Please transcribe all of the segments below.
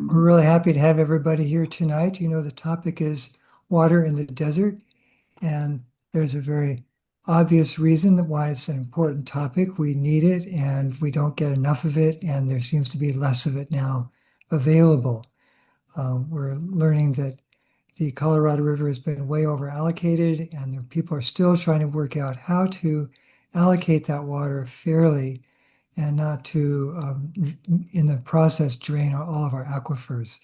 We're really happy to have everybody here tonight. The topic is water in the desert, and there's a very obvious reason that why it's an important topic. We need it, and we don't get enough of it, and there seems to be less of it now available. We're learning that the Colorado River has been way over allocated, and the people are still trying to work out how to allocate that water fairly and not to, in the process, drain all of our aquifers.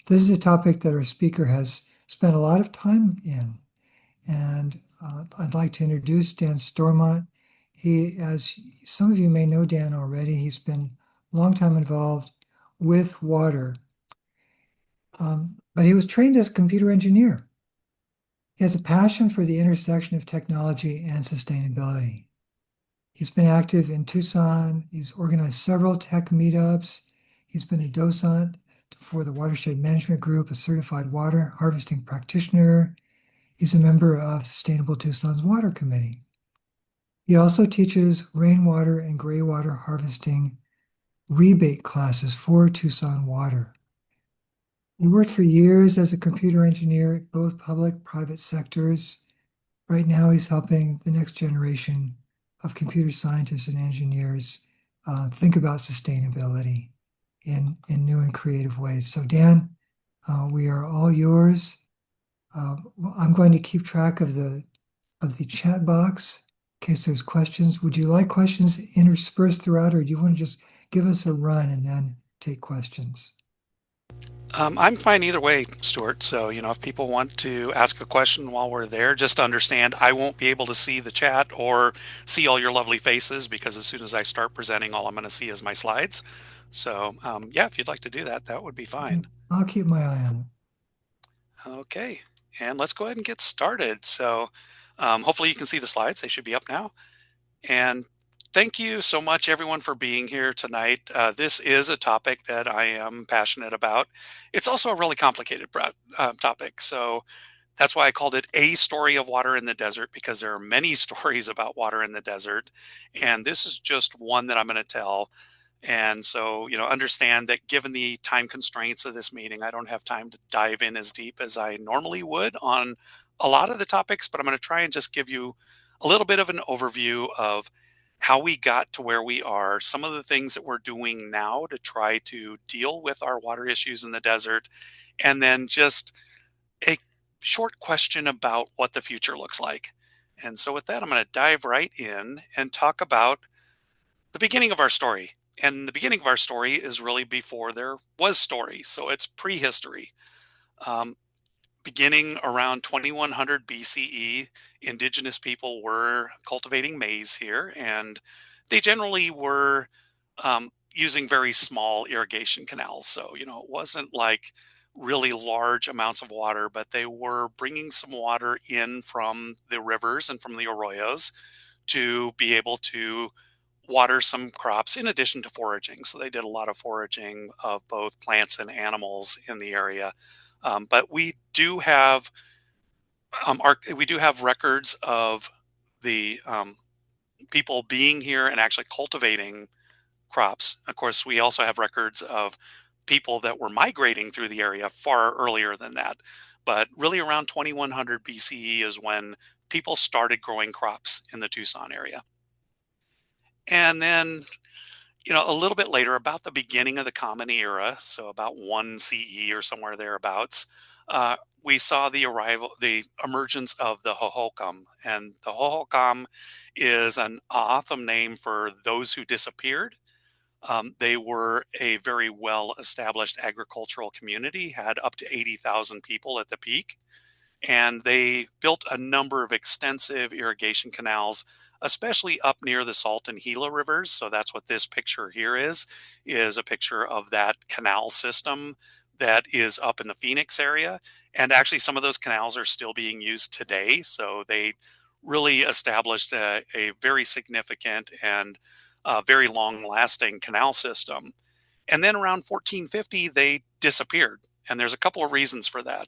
This is a topic that our speaker has spent a lot of time in, and I'd like to introduce Dan Stormont. As some of you may know Dan already, he's been a long time involved with water, but he was trained as a computer engineer. He has a passion for the intersection of technology and sustainability. He's been active in Tucson. He's organized several tech meetups. He's been a docent for the Watershed Management Group, a certified water harvesting practitioner. He's a member of Sustainable Tucson's Water Committee. He also teaches rainwater and gray water harvesting rebate classes for Tucson Water. He worked for years as a computer engineer at both public, private sectors. Right now, he's helping the next generation of computer scientists and engineers think about sustainability in new and creative ways. So, Dan, we are all yours. I'm going to keep track of the chat box in case there's questions. Would you like questions interspersed throughout, or do you want to just give us a run and then take questions? I'm fine either way, Stuart. So, if people want to ask a question while we're there, just understand I won't be able to see the chat or see all your lovely faces because as soon as I start presenting, all I'm going to see is my slides. So, yeah, if you'd like to do that, that would be fine. I'll keep my eye on it. Okay, and let's go ahead and get started. So, hopefully you can see the slides. They should be up now. And thank you so much, everyone, for being here tonight. This is a topic that I am passionate about. It's also a really complicated topic. So that's why I called it A Story of Water in the Desert, because there are many stories about water in the desert. And this is just one that I'm going to tell. And so, understand that given the time constraints of this meeting, I don't have time to dive in as deep as I normally would on a lot of the topics, but I'm going to try and just give you a little bit of an overview of how we got to where we are, some of the things that we're doing now to try to deal with our water issues in the desert, and then just a short question about what the future looks like. And so with that, I'm going to dive right in and talk about the beginning of our story. And the beginning of our story is really before there was story. So it's prehistory. Um, Beginning around 2100 BCE, indigenous people were cultivating maize here, and they generally were using very small irrigation canals. So, it wasn't like really large amounts of water, but they were bringing some water in from the rivers and from the arroyos to be able to water some crops in addition to foraging. So they did a lot of foraging of both plants and animals in the area. But we do have records of the people being here and actually cultivating crops. Of course, we also have records of people that were migrating through the area far earlier than that. But really around 2100 BCE is when people started growing crops in the Tucson area. And then, a little bit later, about the beginning of the Common Era, so about 1 CE or somewhere thereabouts, we saw the emergence of the Hohokam. And the Hohokam is an O'odham name for those who disappeared. They were a very well-established agricultural community, had up to 80,000 people at the peak. And they built a number of extensive irrigation canals, especially up near the Salt and Gila rivers. So that's what this picture here is a picture of that canal system that is up in the Phoenix area. And actually, some of those canals are still being used today. So they really established a very significant and very long-lasting canal system. And then around 1450, they disappeared. And there's a couple of reasons for that.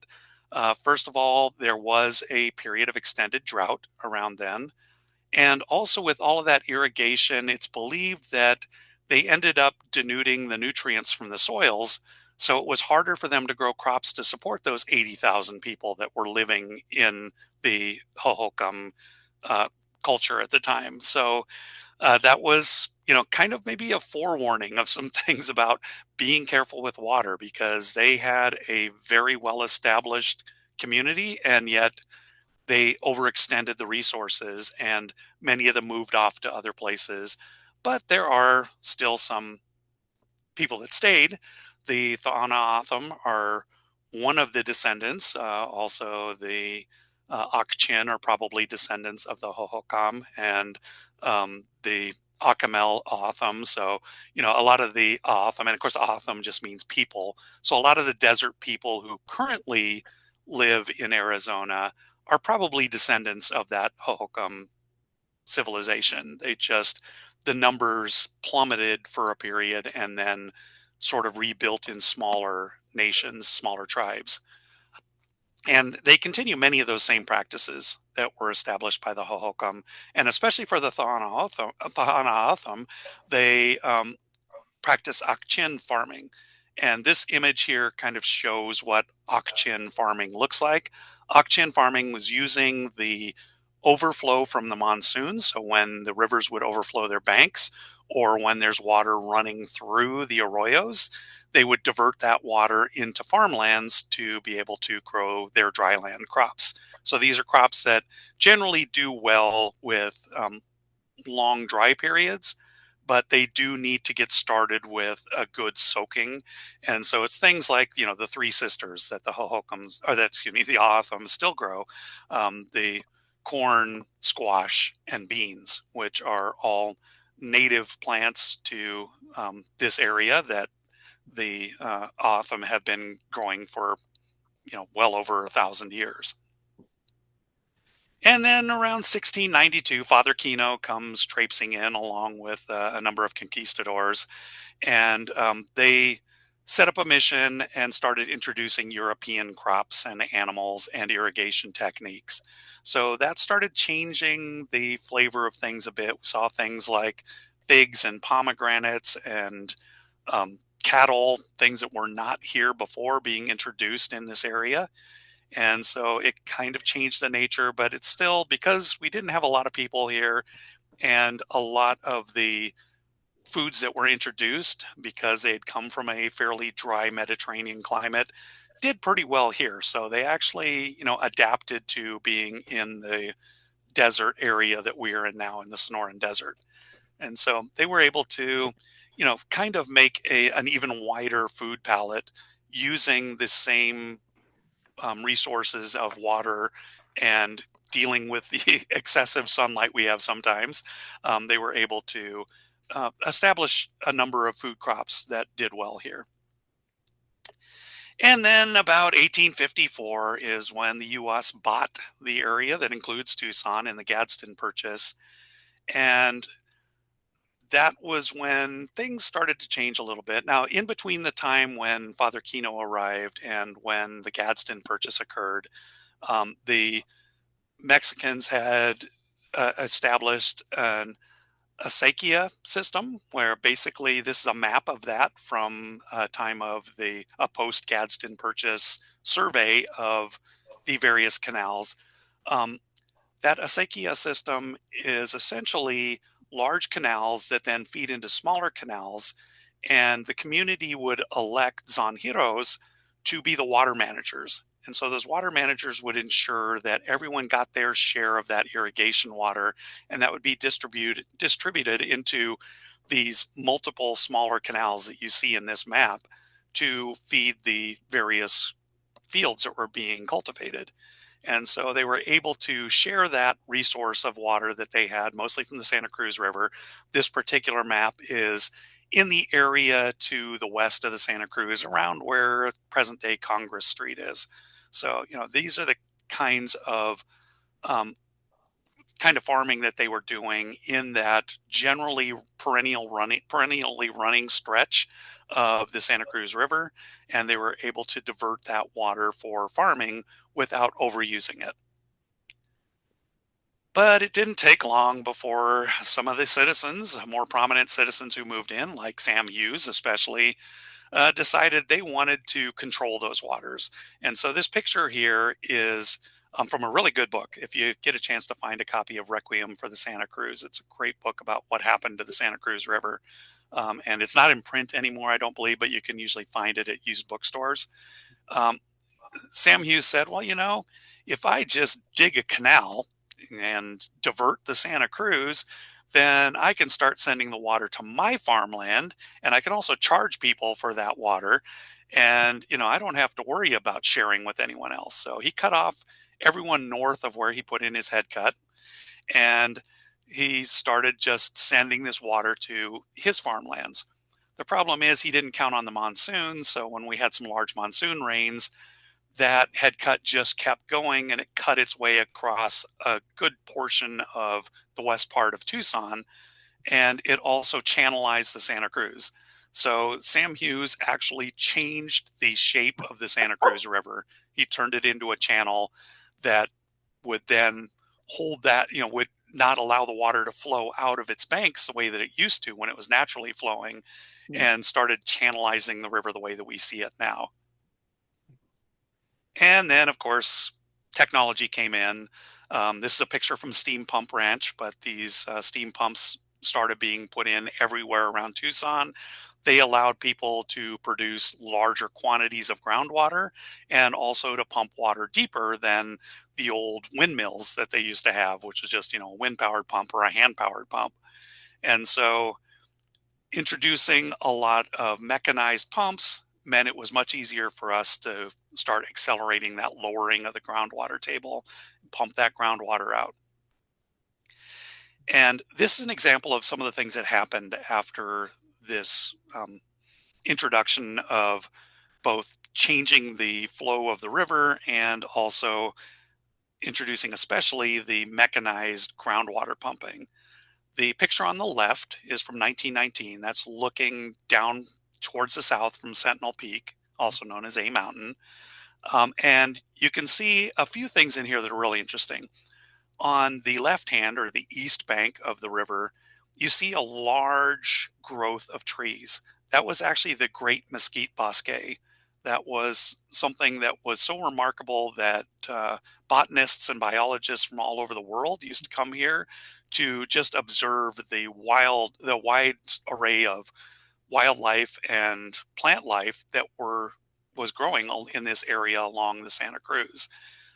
First of all, there was a period of extended drought around then. And also with all of that irrigation, it's believed that they ended up denuding the nutrients from the soils So it was harder for them to grow crops to support those 80,000 people that were living in the Hohokam uh, culture at the time. So that was, kind of maybe a forewarning of some things about being careful with water, because they had a very well established community, and yet they overextended the resources, and many of them moved off to other places. But there are still some people that stayed. The Tha'ana'atham are one of the descendants. Also, the Akchin are probably descendants of the Hohokam, and the Akamel Atham. So, a lot of the Atham, and of course, Atham just means people. So, a lot of the desert people who currently live in Arizona are probably descendants of that Hohokam civilization. The numbers plummeted for a period and then sort of rebuilt in smaller nations, smaller tribes. And they continue many of those same practices that were established by the Hohokam. And especially for the Tha'ana'atham, they practice Akchin farming. And this image here kind of shows what Akchin farming looks like. Akchin farming was using the overflow from the monsoons. So when the rivers would overflow their banks, or when there's water running through the arroyos, they would divert that water into farmlands to be able to grow their dryland crops. So these are crops that generally do well with long dry periods, but they do need to get started with a good soaking. And so it's things like, the three sisters that the Hohokams, or that, excuse me, the Athams still grow, the corn, squash, and beans, which are all native plants to this area that the Atham have been growing for, well over 1,000 years. And then around 1692, Father Kino comes traipsing in along with a number of conquistadors, and they set up a mission and started introducing European crops and animals and irrigation techniques. So that started changing the flavor of things a bit. We saw things like figs and pomegranates and cattle, things that were not here before, being introduced in this area. And so it kind of changed the nature, but it's still, because we didn't have a lot of people here, and a lot of the foods that were introduced, because they had come from a fairly dry Mediterranean climate, did pretty well here. So they actually, adapted to being in the desert area that we are in now, in the Sonoran Desert. And so they were able to, kind of make an even wider food palette using the same resources of water and dealing with the excessive sunlight we have sometimes. They were able to establish a number of food crops that did well here. And then about 1854 is when the U.S. bought the area that includes Tucson in the Gadsden Purchase. And that was when things started to change a little bit. Now, in between the time when Father Kino arrived and when the Gadsden Purchase occurred, the Mexicans had established an acequia system, where basically this is a map of that from a time of a post Gadsden Purchase survey of the various canals. Um, that acequia system is essentially large canals that then feed into smaller canals, and the community would elect zanjiros to be the water managers. And so those water managers would ensure that everyone got their share of that irrigation water, and that would be distributed into these multiple smaller canals that you see in this map to feed the various fields that were being cultivated. And so they were able to share that resource of water that they had, mostly from the Santa Cruz River. This particular map is in the area to the west of the Santa Cruz, around where present day Congress Street is. So, these are the kinds of farming that they were doing in that generally perennially running stretch of the Santa Cruz River, and they were able to divert that water for farming without overusing it. But it didn't take long before some of the citizens, more prominent citizens who moved in, like Sam Hughes especially, decided they wanted to control those waters. And so this picture here is from a really good book. If you get a chance to find a copy of Requiem for the Santa Cruz, it's a great book about what happened to the Santa Cruz River. And it's not in print anymore, I don't believe, but you can usually find it at used bookstores. Um, Sam Hughes said, well, if I just dig a canal and divert the Santa Cruz, then I can start sending the water to my farmland, and I can also charge people for that water. And, I don't have to worry about sharing with anyone else. So he cut off everyone north of where he put in his head cut, and he started just sending this water to his farmlands. The problem is he didn't count on the monsoon. So when we had some large monsoon rains, that head cut just kept going, and it cut its way across a good portion of the west part of Tucson, and it also channelized the Santa Cruz. So Sam Hughes actually changed the shape of the Santa Cruz River. He turned it into a channel that would then hold that, would not allow the water to flow out of its banks the way that it used to when it was naturally flowing, and started channelizing the river the way that we see it now. And then, of course, technology came in. This is a picture from Steam Pump Ranch, but these steam pumps started being put in everywhere around Tucson. They allowed people to produce larger quantities of groundwater and also to pump water deeper than the old windmills that they used to have, which was just, a wind powered pump or a hand powered pump. And so introducing a lot of mechanized pumps meant it was much easier for us to start accelerating that lowering of the groundwater table, pump that groundwater out. And this is an example of some of the things that happened after this introduction of both changing the flow of the river and also introducing especially the mechanized groundwater pumping. The picture on the left is from 1919. That's looking down towards the south from Sentinel Peak, also known as A Mountain. And you can see a few things in here that are really interesting. On the left hand or the east bank of the river, you see a large growth of trees. That was actually the great mesquite bosque. That was something that was so remarkable that botanists and biologists from all over the world used to come here to just observe the wide array of wildlife and plant life that was growing in this area along the Santa Cruz.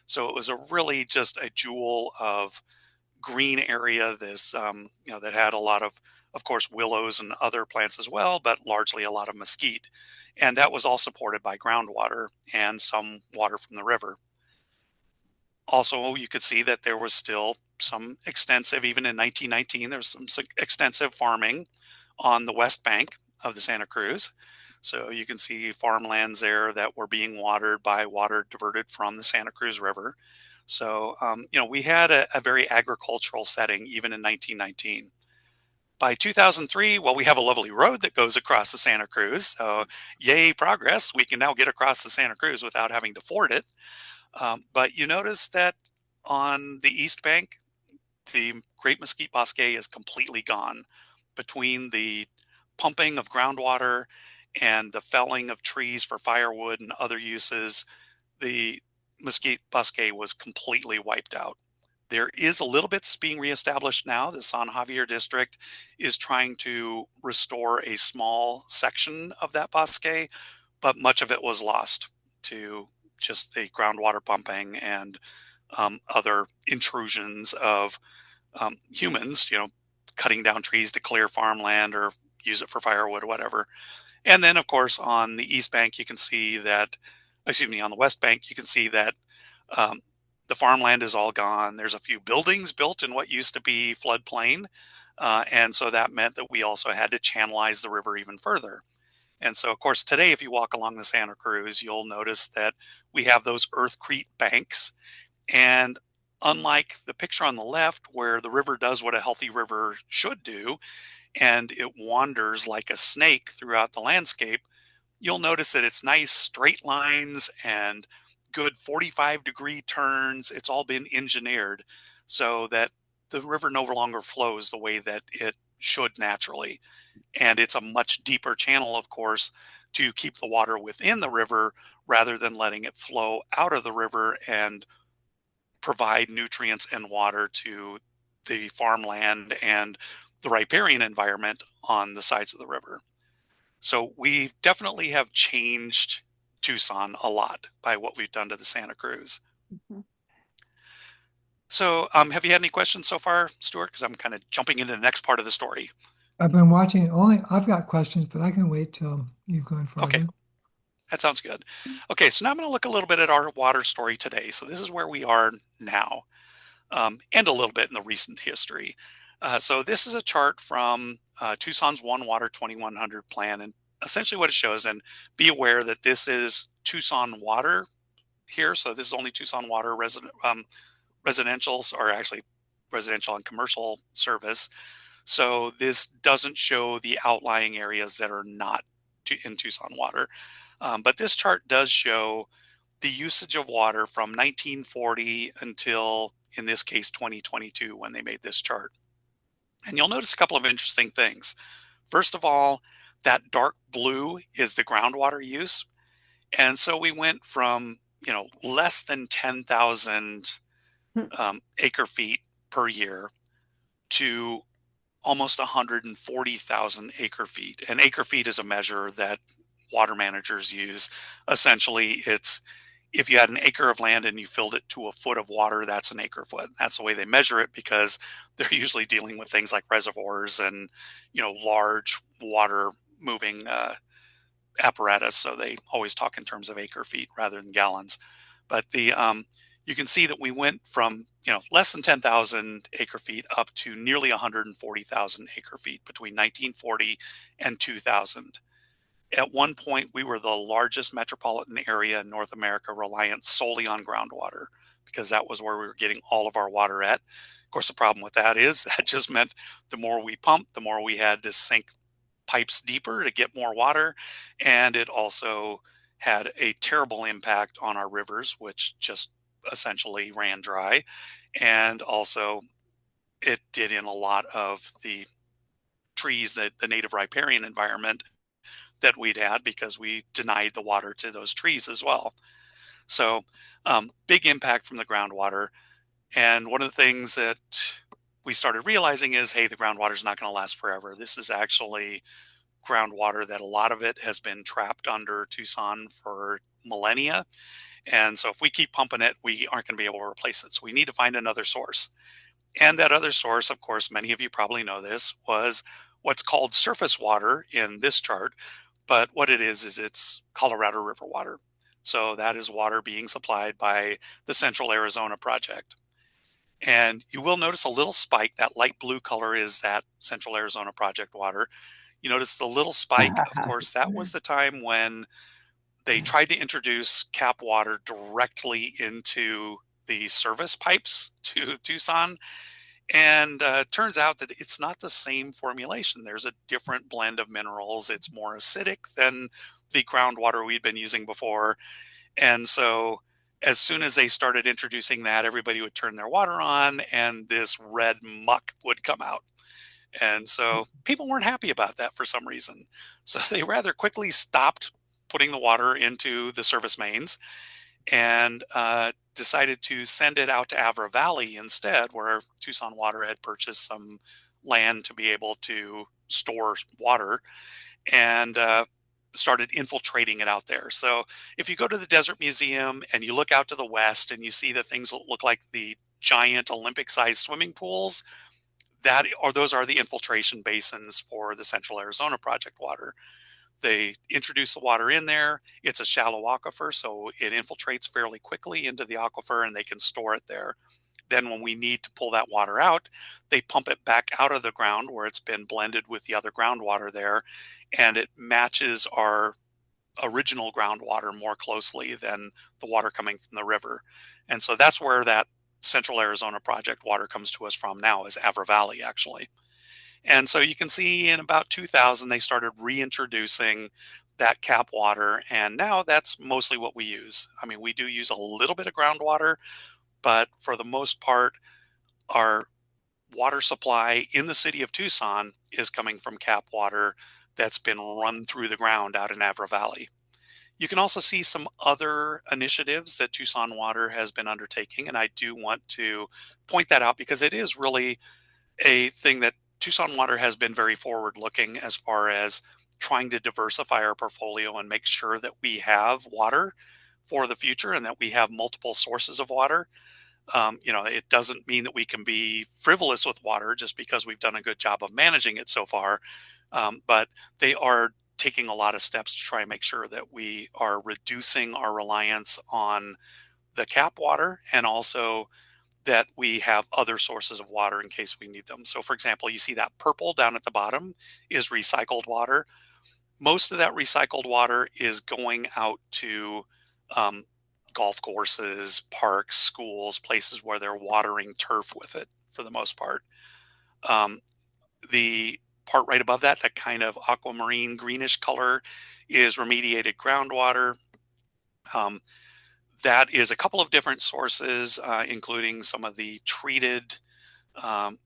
So it was a really just a jewel of green area. This that had a lot of course, willows and other plants as well, but largely a lot of mesquite. And that was all supported by groundwater and some water from the river. Also, you could see that there was still some extensive, even in 1919, there was some extensive farming on the west bank of the Santa Cruz. So you can see farmlands there that were being watered by water diverted from the Santa Cruz River. So, we had a very agricultural setting even in 1919. By 2003, well, we have a lovely road that goes across the Santa Cruz. So, yay, progress. We can now get across the Santa Cruz without having to ford it. But you notice that on the east bank, the Great Mesquite Bosque is completely gone. Between the pumping of groundwater and the felling of trees for firewood and other uses, the Mesquite Bosque was completely wiped out. There is a little bit being reestablished now. The San Javier district is trying to restore a small section of that bosque, but much of it was lost to just the groundwater pumping and other intrusions of humans, cutting down trees to clear farmland or use it for firewood or whatever. And then, of course, on the east bank, you can see that, excuse me, on the west bank, you can see that um, the farmland is all gone. There's a few buildings built in what used to be floodplain. And so that meant that we also had to channelize the river even further. And so, of course, today, if you walk along the Santa Cruz, you'll notice that we have those earthcrete banks. And unlike the picture on the left, where the river does what a healthy river should do, and it wanders like a snake throughout the landscape, you'll notice that it's nice straight lines and good 45-degree turns. It's all been engineered so that the river no longer flows the way that it should naturally. And it's a much deeper channel, of course, to keep the water within the river rather than letting it flow out of the river and provide nutrients and water to the farmland and the riparian environment on the sides of the river. So we definitely have changed Tucson a lot by what we've done to the Santa Cruz. Mhm. So have you had any questions so far, Stuart? Because I'm kind of jumping into the next part of the story. I've been watching only, I've got questions, but I can wait till you've gone Okay, farther. that sounds good. Okay, so now I'm going to look a little bit at our water story today. So this is where we are now, and a little bit in the recent history. So this is a chart from Tucson's One Water 2100 plan, and essentially what it shows, and be aware that this is Tucson water here. So this is only Tucson water residentials, or actually residential and commercial service. So this doesn't show the outlying areas that are not in Tucson water. But this chart does show the usage of water from 1940 until, in this case, 2022, when they made this chart. And you'll notice a couple of interesting things. First of all, that dark blue is the groundwater use. And so we went from, less than 10,000 acre feet per year to almost 140,000 acre feet. And acre feet is a measure that water managers use. Essentially, it's if you had an acre of land and you filled it to a foot of water, that's an acre foot. That's the way they measure it, because they're usually dealing with things like reservoirs and, large water moving apparatus. So they always talk in terms of acre feet rather than gallons. But you can see that we went from less than 10,000 acre feet up to nearly 140,000 acre feet between 1940 and 2000. At one point, we were the largest metropolitan area in North America reliant solely on groundwater, because that was where we were getting all of our water at. Of course, the problem with that is that just meant the more we pumped, the more we had to sink pipes deeper to get more water. And it also had a terrible impact on our rivers, which just essentially ran dry. And also, it did in a lot of the trees, that the native riparian environment that we'd had, because we denied the water to those trees as well. So big impact from the groundwater. And one of the things that we started realizing is, hey, the groundwater is not going to last forever. This is actually groundwater that a lot of it has been trapped under Tucson for millennia. And so if we keep pumping it, we aren't going to be able to replace it. So we need to find another source. And that other source, of course, many of you probably know this, was what's called surface water in this chart. But what it is it's Colorado River water. So that is water being supplied by the Central Arizona Project. And you will notice a little spike. That light blue color is that Central Arizona Project water. You notice the little spike. Of course, that was the time when they tried to introduce cap water directly into the service pipes to Tucson. And turns out that it's not the same formulation. There's a different blend of minerals. It's more acidic than the groundwater we'd been using before. And so as soon as they started introducing that, everybody would turn their water on and this red muck would come out. And so people weren't happy about that for some reason. So they rather quickly stopped putting the water into the service mains and decided to send it out to Avra Valley instead, where Tucson Water had purchased some land to be able to store water, and started infiltrating it out there. So if you go to the Desert Museum and you look out to the west and you see the things that look like the giant Olympic-sized swimming pools, those are the infiltration basins for the Central Arizona Project water. They introduce the water in there. It's a shallow aquifer, so it infiltrates fairly quickly into the aquifer and they can store it there. Then when we need to pull that water out, they pump it back out of the ground where it's been blended with the other groundwater there, and it matches our original groundwater more closely than the water coming from the river. And so that's where that Central Arizona Project water comes to us from now, is Avra Valley, actually. And so you can see in about 2000, they started reintroducing that cap water. And now that's mostly what we use. I mean, we do use a little bit of groundwater, but for the most part, our water supply in the city of Tucson is coming from cap water that's been run through the ground out in Avra Valley. You can also see some other initiatives that Tucson Water has been undertaking, and I do want to point that out because it is really a thing that Tucson Water has been very forward looking as far as trying to diversify our portfolio and make sure that we have water for the future and that we have multiple sources of water. It doesn't mean that we can be frivolous with water just because we've done a good job of managing it so far. But they are taking a lot of steps to try and make sure that we are reducing our reliance on the cap water and also that we have other sources of water in case we need them. So, for example, you see that purple down at the bottom is recycled water. Most of that recycled water is going out to um, golf courses, parks, schools, places where they're watering turf with it for the most part. Um, the part right above that, that kind of aquamarine greenish color, is remediated groundwater. Um, that is a couple of different sources, including some of the treated um,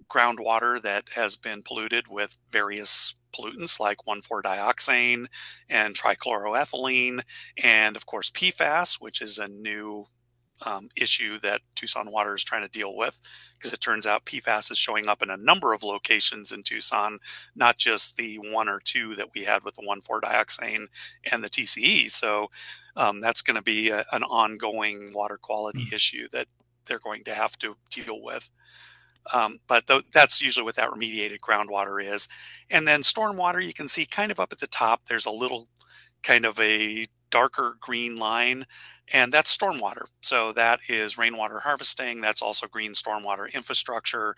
groundwater that has been polluted with various pollutants like 1,4-dioxane and trichloroethylene, and of course PFAS, which is a new issue that Tucson Water is trying to deal with because it turns out PFAS is showing up in a number of locations in Tucson, not just the one or two that we had with the 1,4-dioxane and the TCE. So that's going to be an ongoing water quality issue that they're going to have to deal with. That's usually what that remediated groundwater is. And then stormwater, you can see kind of up at the top, there's a little kind of a darker green line, and that's stormwater. So that is rainwater harvesting. That's also green stormwater infrastructure.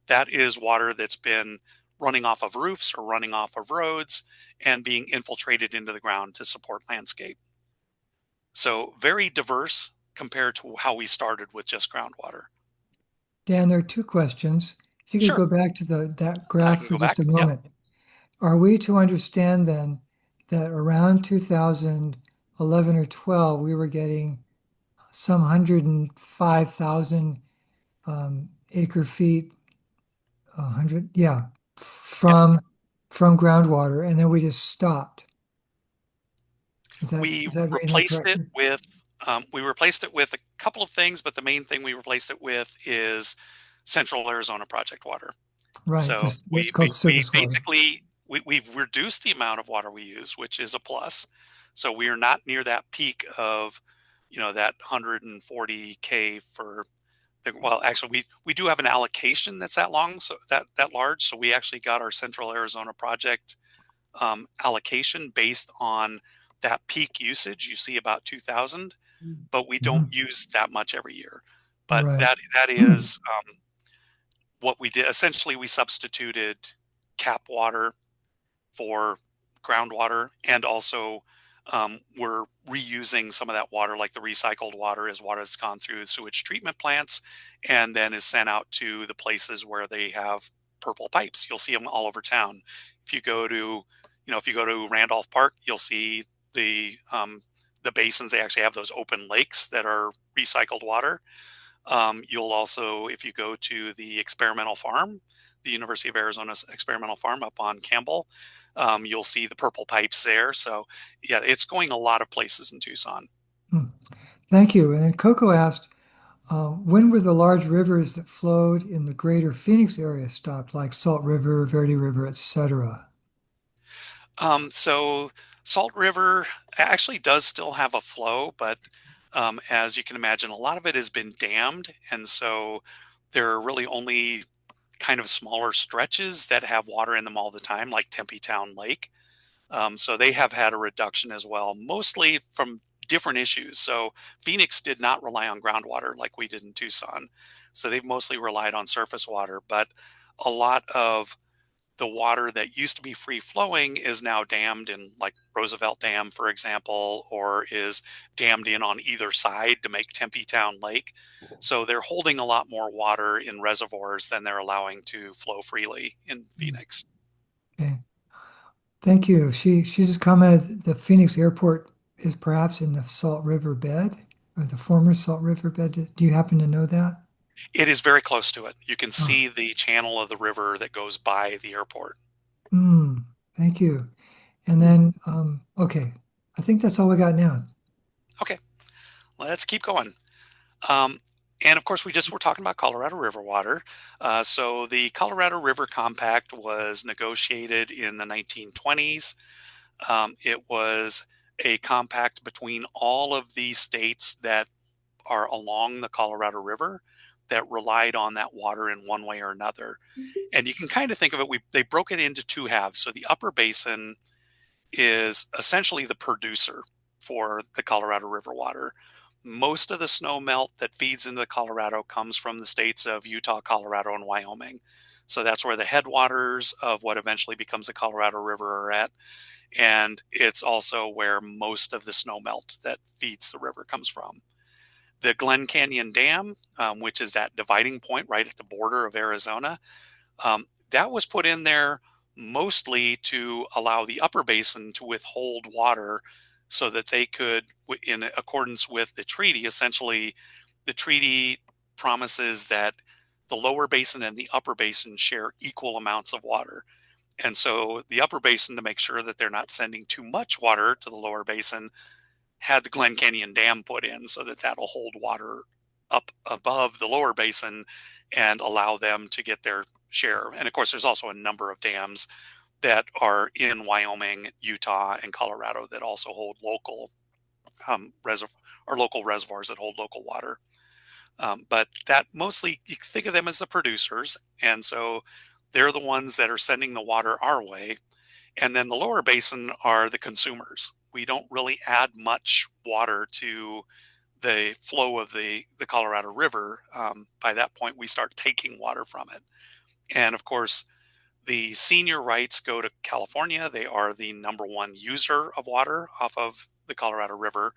That is water that's been running off of roofs or running off of roads and being infiltrated into the ground to support landscape. So very diverse compared to how we started with just groundwater. Dan, there are two questions. If you could Sure, go back to that I graph can for go just back. a Yep. moment. Are we to understand then that around 2011 or 12, we were getting some 105,000 acre feet, 100, yeah, Yep. from groundwater, and then we just stopped. We Is that reading that replaced it correctly? with a couple of things, but the main thing we replaced it with is Central Arizona Project water. Right, So this what's called we surface water. basically we've reduced the amount of water we use, which is a plus. So we are not near that peak of, that 140K for well, actually we do have an allocation that's that long, so that large. So we actually got our Central Arizona Project allocation based on that peak usage. You see about 2,000, but we don't Mhm. use that much every year. But Right. that is what we did. Essentially, we substituted cap water for groundwater, and also we're reusing some of that water, like the recycled water is water that's gone through sewage treatment plants and then is sent out to the places where they have purple pipes. You'll see them all over town. If you go to, if you go to Randolph Park, you'll see the basins. They actually have those open lakes that are recycled water. You'll also, if you go to the experimental farm, the University of Arizona's experimental farm up on Campbell, you'll see the purple pipes there. So, yeah, it's going a lot of places in Tucson. Hmm. Thank you. And then Coco asked, when were the large rivers that flowed in the greater Phoenix area stopped, like Salt River, Verde River, etc.? So, Salt River actually does still have a flow, but as you can imagine, a lot of it has been dammed. And so there are really only kind of smaller stretches that have water in them all the time, like Tempe Town Lake. So they have had a reduction as well, mostly from different issues. So Phoenix did not rely on groundwater like we did in Tucson. So they've mostly relied on surface water, but a lot of the water that used to be free flowing is now dammed in, like Roosevelt Dam, for example, or is dammed in on either side to make Tempe Town Lake. So they're holding a lot more water in reservoirs than they're allowing to flow freely in Phoenix. Okay. Thank you. She just commented the Phoenix airport is perhaps in the Salt River bed or the former Salt River bed. Do you happen to know that? It is very close to it. You can Ah, see the channel of the river that goes by the airport. mm. Thank you. And then, okay, I think that's all we got now. Okay, let's keep going. Um, and of course, we just were talking about Colorado River water. So the Colorado River Compact was negotiated in the 1920s. It was a compact between all of the states that are along the Colorado River that relied on that water in one way or another. And you can kind of think of it, they broke it into two halves. So the upper basin is essentially the producer for the Colorado River water. Most of the snow melt that feeds into the Colorado comes from the states of Utah, Colorado, and Wyoming. So that's where the headwaters of what eventually becomes the Colorado River are at. And it's also where most of the snow melt that feeds the river comes from. The Glen Canyon Dam, which is that dividing point right at the border of Arizona, that was put in there mostly to allow the upper basin to withhold water so that they could, in accordance with the treaty, essentially, the treaty promises that the lower basin and the upper basin share equal amounts of water. And so the upper basin, to make sure that they're not sending too much water to the lower basin, had the Glen Canyon Dam put in so that that'll hold water up above the lower basin and allow them to get their share. And of course, there's also a number of dams that are in Wyoming, Utah, and Colorado that also hold local local reservoirs that hold local water. But that mostly, you think of them as the producers, and so they're the ones that are sending the water our way. And then the lower basin are the consumers. We don't really add much water to the flow of the Colorado River. By that point, we start taking water from it. And of course, the senior rights go to California. They are the number one user of water off of the Colorado River.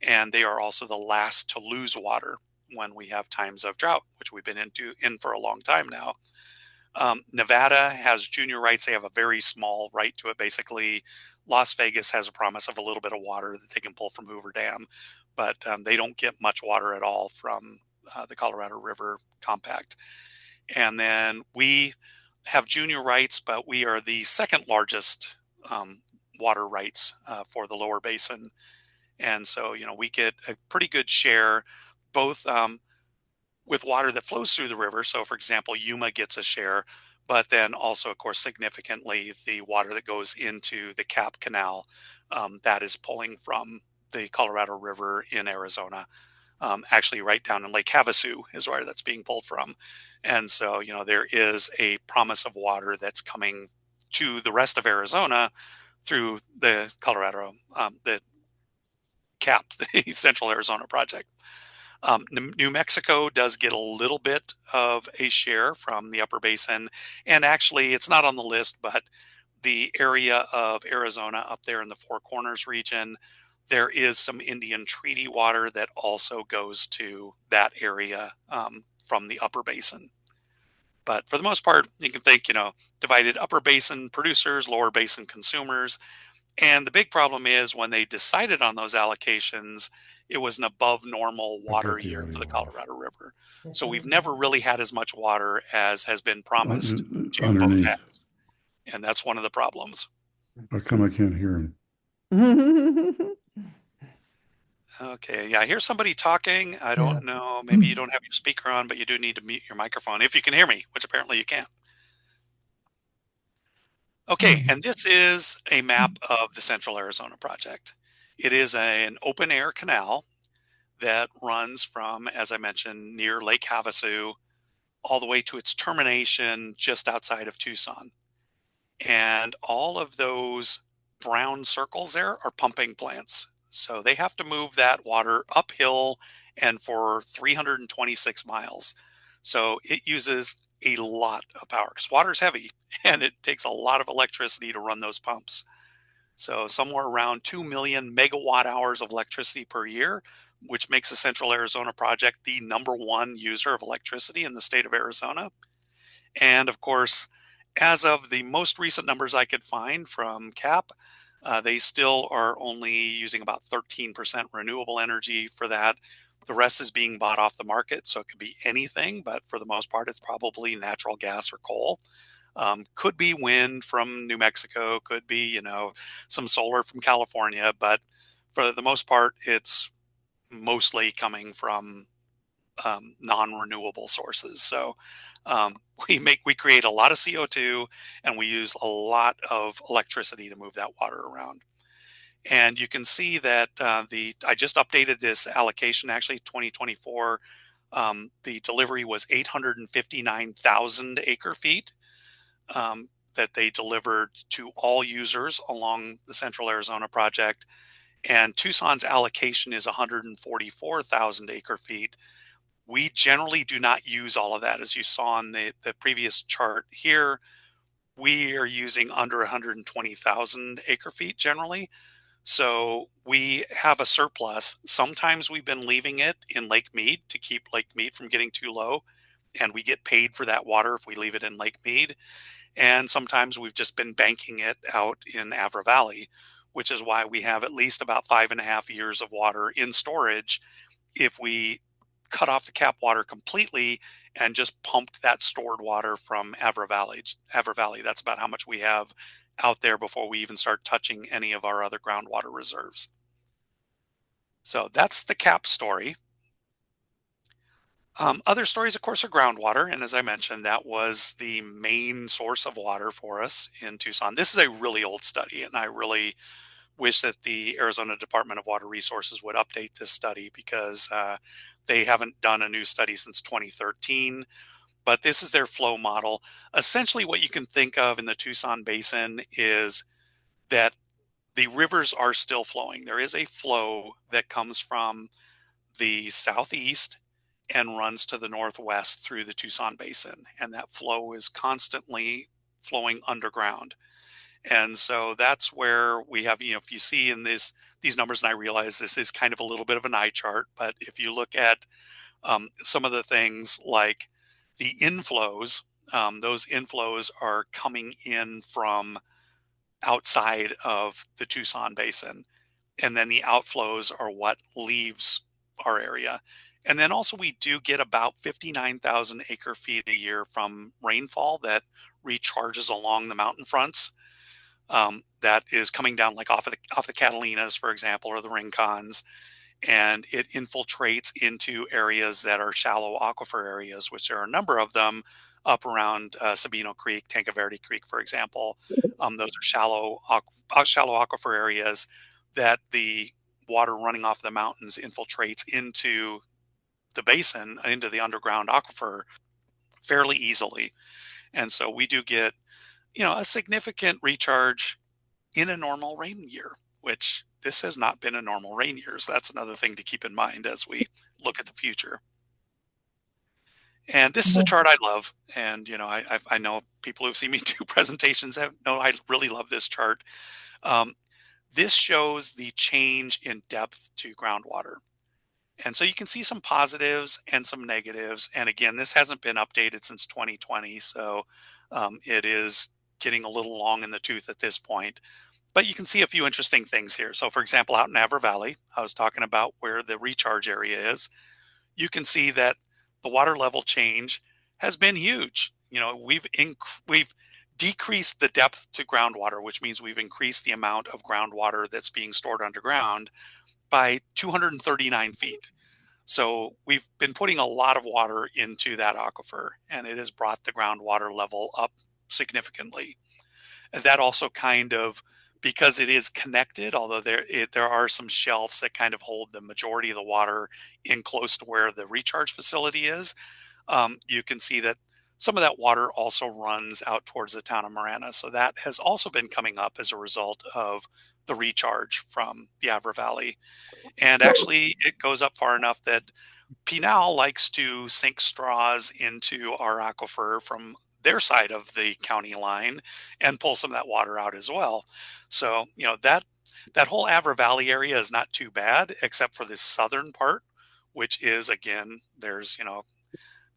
And they are also the last to lose water when we have times of drought, which we've been in for a long time now. Nevada has junior rights. They have a very small right to it. Basically, Las Vegas has a promise of a little bit of water that they can pull from Hoover Dam, but they don't get much water at all from the Colorado River Compact. And then we have junior rights, but we are the second largest water rights for the lower basin. And so, we get a pretty good share, both with water that flows through the river. So, for example, Yuma gets a share, but then also, of course, significantly, the water that goes into the Cap Canal that is pulling from the Colorado River in Arizona. Actually, right down in Lake Havasu is where that's being pulled from. And so, there is a promise of water that's coming to the rest of Arizona through the Colorado, the CAP, the Central Arizona Project. New Mexico does get a little bit of a share from the upper basin. And actually, it's not on the list, but the area of Arizona up there in the Four Corners region, there is some Indian treaty water that also goes to that area from the upper basin. But for the most part, you can think, divided upper basin producers, lower basin consumers. And the big problem is when they decided on those allocations, it was an above normal I've water got the year for the audio off. Colorado River. So we've never really had as much water as has been promised to both Underneath. halves. And that's one of the problems. How come I can't hear him? Okay, yeah, I hear somebody talking. I Yeah. don't know. Maybe you don't have your speaker on, but you do need to mute your microphone if you can hear me, which apparently you can. Okay, and this is a map of the Central Arizona Project. It is an open air canal that runs from, as I mentioned, near Lake Havasu all the way to its termination just outside of Tucson. And all of those brown circles there are pumping plants. So they have to move that water uphill and for 326 miles. So it uses a lot of power because water is heavy and it takes a lot of electricity to run those pumps. So somewhere around 2 million megawatt hours of electricity per year, which makes the Central Arizona Project the number one user of electricity in the state of Arizona. And of course, as of the most recent numbers I could find from CAP, they still are only using about 13% renewable energy for that. The rest is being bought off the market, so it could be anything, but for the most part, it's probably natural gas or coal. Could be wind from New Mexico, could be, some solar from California, but for the most part, it's mostly coming from non-renewable sources. So we create a lot of CO2 and we use a lot of electricity to move that water around. And you can see that I just updated this allocation, actually 2024. The delivery was 859,000 acre feet that they delivered to all users along the Central Arizona project. And Tucson's allocation is 144,000 acre feet. We generally do not use all of that. As you saw on the previous chart here, we are using under 120,000 acre feet generally. So we have a surplus. Sometimes we've been leaving it in Lake Mead to keep Lake Mead from getting too low, and we get paid for that water if we leave it in Lake Mead. And sometimes we've just been banking it out in Avra Valley, which is why we have at least about 5.5 years of water in storage. If we cut off the cap water completely and just pumped that stored water from Avra Valley, that's about how much we have out there before we even start touching any of our other groundwater reserves. So that's the cap story. Other stories, of course, are groundwater. And as I mentioned, that was the main source of water for us in Tucson. This is a really old study, and I really wish that the Arizona Department of Water Resources would update this study because they haven't done a new study since 2013. But this is their flow model. Essentially, what you can think of in the Tucson Basin is that the rivers are still flowing. There is a flow that comes from the southeast and runs to the northwest through the Tucson Basin. And that flow is constantly flowing underground. And so that's where we have, if you see in these numbers, and I realize this is kind of a little bit of an eye chart, but if you look at some of the things like the inflows, those inflows are coming in from outside of the Tucson Basin. And then the outflows are what leaves our area. And then also we do get about 59,000 acre feet a year from rainfall that recharges along the mountain fronts. That is coming down like off the Catalinas, for example, or the Rincons, and it infiltrates into areas that are shallow aquifer areas, which there are a number of them up around Sabino Creek, Tanque Verde Creek, for example. Those are shallow aquifer areas that the water running off the mountains infiltrates into the basin, into the underground aquifer fairly easily. And so we do get, a significant recharge in a normal rain year, which this has not been a normal rain year. So that's another thing to keep in mind as we look at the future. And this is a chart I love. And, I know people who've seen me do presentations know I really love this chart. This shows the change in depth to groundwater. And so you can see some positives and some negatives. And again, this hasn't been updated since 2020. So it is getting a little long in the tooth at this point. But you can see a few interesting things here. So for example, out in Avra Valley, I was talking about where the recharge area is. You can see that the water level change has been huge. We've decreased the depth to groundwater, which means we've increased the amount of groundwater that's being stored underground by 239 feet. So we've been putting a lot of water into that aquifer, and it has brought the groundwater level up significantly. And that also kind of, because it is connected, although there are some shelves that kind of hold the majority of the water in close to where the recharge facility is, you can see that some of that water also runs out towards the town of Marana. So that has also been coming up as a result of the recharge from the Avra Valley. And actually, it goes up far enough that Pinal likes to sink straws into our aquifer from their side of the county line and pull some of that water out as well. So, that whole Avra Valley area is not too bad, except for the southern part, which is, again, there's,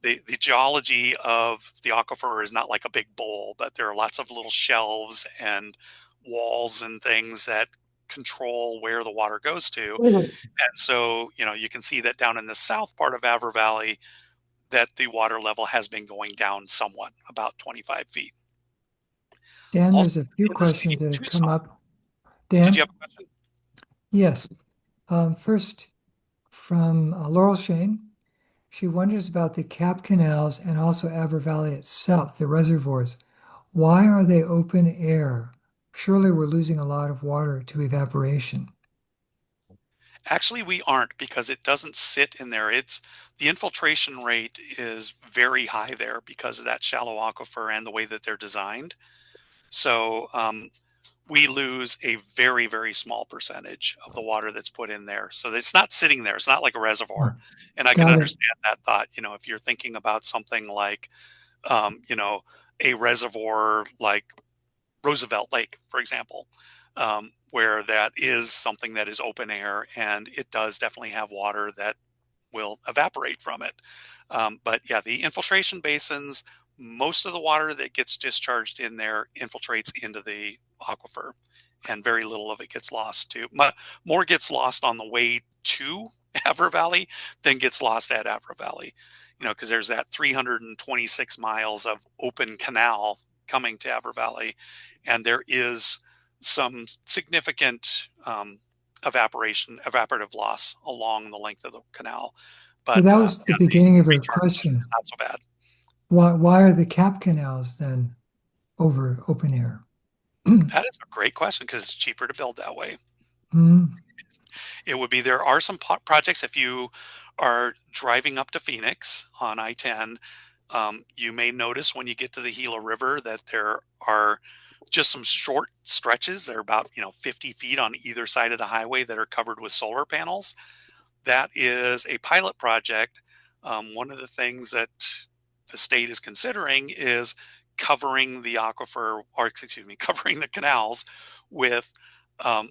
the geology of the aquifer is not like a big bowl, but there are lots of little shelves and walls and things that control where the water goes to. And so, you can see that down in the south part of Avra Valley, that the water level has been going down somewhat, about 25 feet. Dan, Also there's a few in the city questions of that have come Tucson. up. Did you Dan? have a question? Yes. First, from Laurel Shane, she wonders about the Cap Canals and also Aber Valley itself, the reservoirs. Why are they open air? Surely we're losing a lot of water to evaporation. Actually, we aren't because it doesn't sit in there. It's the infiltration rate is very high there because of that shallow aquifer and the way that they're designed. So we lose a very, very small percentage of the water that's put in there. So it's not sitting there. It's not like a Huh. reservoir. And I can Got it. understand that thought. If you're thinking about something like, um, you know, a reservoir like Roosevelt Lake, for example, where that is something that is open air and it does definitely have water that will evaporate from it. But yeah, the infiltration basins, most of the water that gets discharged in there infiltrates into the aquifer, and very little of it gets lost to. More gets lost on the way to Avra Valley than gets lost at Avra Valley. Because there's that 326 miles of open canal coming to Avra Valley, and there is some significant evaporative loss along the length of the canal. So But that was the yeah, the beginning of her recharge is question. not so bad. Why are the Cap Canals then over open air? That is a great question because it's cheaper to build that way. Hmm. It would be there are some projects if you are driving up to Phoenix on I-10. You may notice when you get to the Gila River that there are just some short stretches. They're about 50 feet on either side of the highway that are covered with solar panels. That is a pilot project. One of the things that the state is considering is covering the aquifer, or excuse me, covering the canals with um,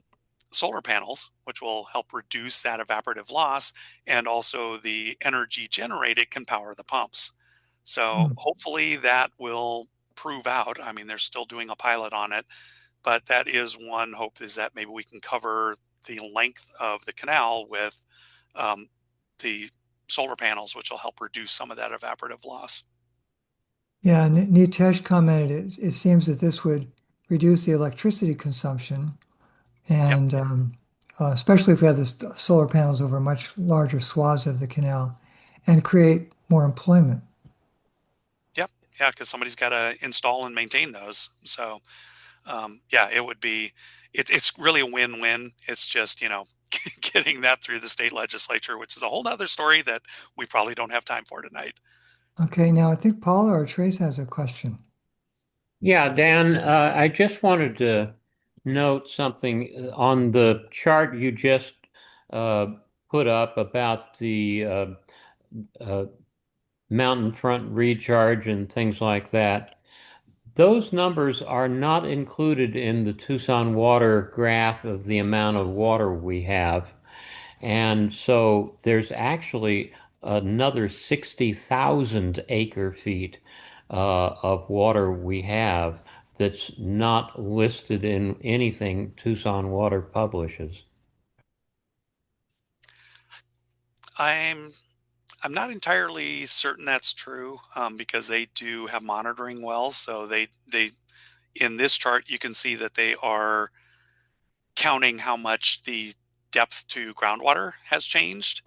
solar panels, which will help reduce that evaporative loss, and also the energy generated can power the pumps. So Hmm. hopefully that will prove out. I mean, they're still doing a pilot on it, but that is one hope, is that maybe we can cover the length of the canal with um, the solar panels, which will help reduce some of that evaporative loss. Yeah, Nitesh commented it seems that this would reduce the electricity consumption Yep, and especially if we have the solar panels over much larger swaths of the canal and create more employment. yep, yeah, because somebody's got to install and maintain those. So yeah, it would be. It's really a win-win. It's just getting that through the state legislature, which is a whole other story that we probably don't have time for tonight. Okay, now I think Paula or Trace has a question. Yeah, Dan, I just wanted to note something on the chart you just uh, put up about the uh, mountain front recharge and things like that. Those numbers are not included in the Tucson water graph of the amount of water we have. And so there's actually another 60,000 acre feet of water we have that's not listed in anything Tucson Water publishes. I'm I'm not entirely certain that's true, because they do have monitoring wells. So they in this chart you can see that they are counting how much the depth to groundwater has changed,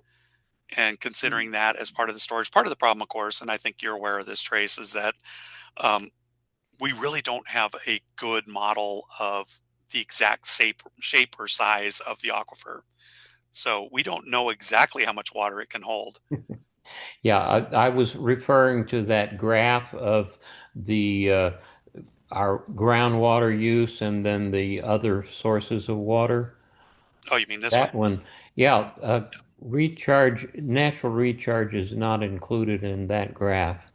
and considering that as part of the storage. Part of the problem, of course, and I think you're aware of this, Trace, is that um, we really don't have a good model of the exact shape or size of the aquifer. So we don't know exactly how much water it can hold. Yeah, I was referring to that graph of the our groundwater use and then the other sources of water. Oh, you mean this one? That one, yeah, recharge, natural recharge is not included in that graph.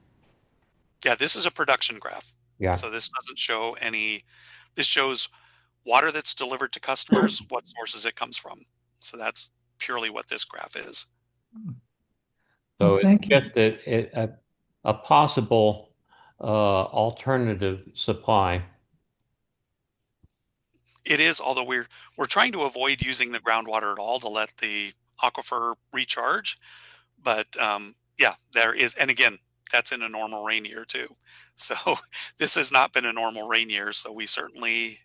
Yeah, this is a production graph. Yeah. So this doesn't show any, this shows water that's delivered to customers, what sources it comes from. So that's purely what this graph is. Well, So it's thank you. just a possible alternative supply. It is, although we're trying to avoid using the groundwater at all to let the aquifer recharge. But yeah, there is, and again, that's in a normal rain year too. So this has not been a normal rain year. So we certainly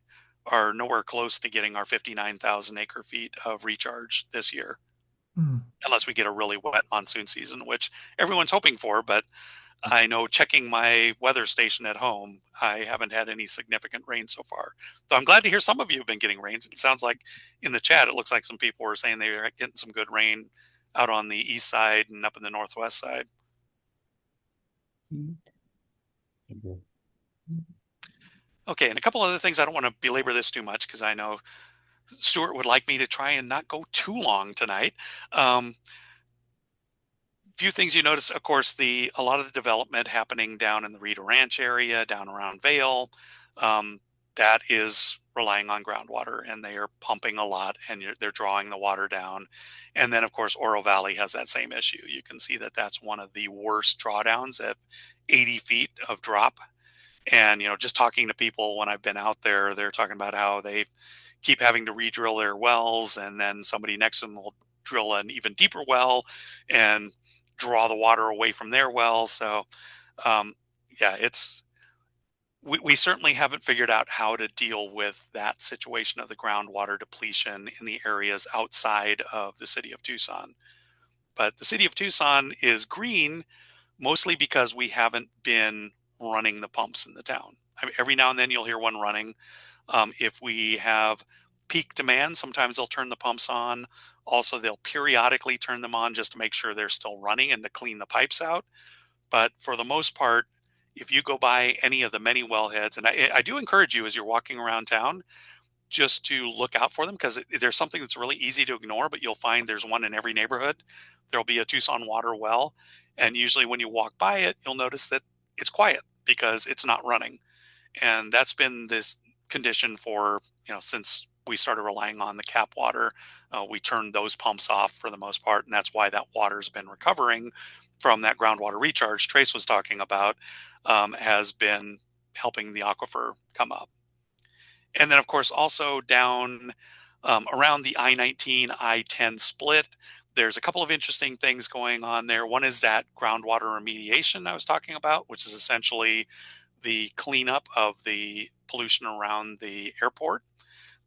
are nowhere close to getting our 59,000 acre feet of recharge this year, unless we get a really wet monsoon season, which everyone's hoping for. But I know, checking my weather station at home, I haven't had any significant rain so far. So I'm glad to hear some of you have been getting rains. It sounds like in the chat, it looks like some people were saying they were getting some good rain out on the east side and up in the northwest side. Okay, and a couple other things. I don't want to belabor this too much because I know Stuart would like me to try and not go too long tonight. Few things you notice, of course, a lot of the development happening down in the Rita Ranch area, down around Vail, that is relying on groundwater, and they are pumping a lot, and they're drawing the water down. And then, of course, Oro Valley has that same issue. You can see that that's one of the worst drawdowns at 80 feet of drop. And, just talking to people when I've been out there, they're talking about how they keep having to re-drill their wells, and then somebody next to them will drill an even deeper well and draw the water away from their well. So, yeah, we certainly haven't figured out how to deal with that situation of the groundwater depletion in the areas outside of the city of Tucson. But the city of Tucson is green mostly because we haven't been running the pumps in the town. I mean, every now and then you'll hear one running. If we have peak demand, sometimes they'll turn the pumps on. Also, they'll periodically turn them on just to make sure they're still running and to clean the pipes out. But for the most part, if you go by any of the many wellheads, and I do encourage you as you're walking around town, just to look out for them, because there's something that's really easy to ignore, but you'll find there's one in every neighborhood. There'll be a Tucson water well. And usually when you walk by it, you'll notice that it's quiet because it's not running. And that's been this condition for, since we started relying on the cap water. We turned those pumps off for the most part, and that's why that water's been recovering from that groundwater recharge Trace was talking about, has been helping the aquifer come up. And then, of course, also down around the I-19, I-10 split, there's a couple of interesting things going on there. One is that groundwater remediation I was talking about, which is essentially the cleanup of the pollution around the airport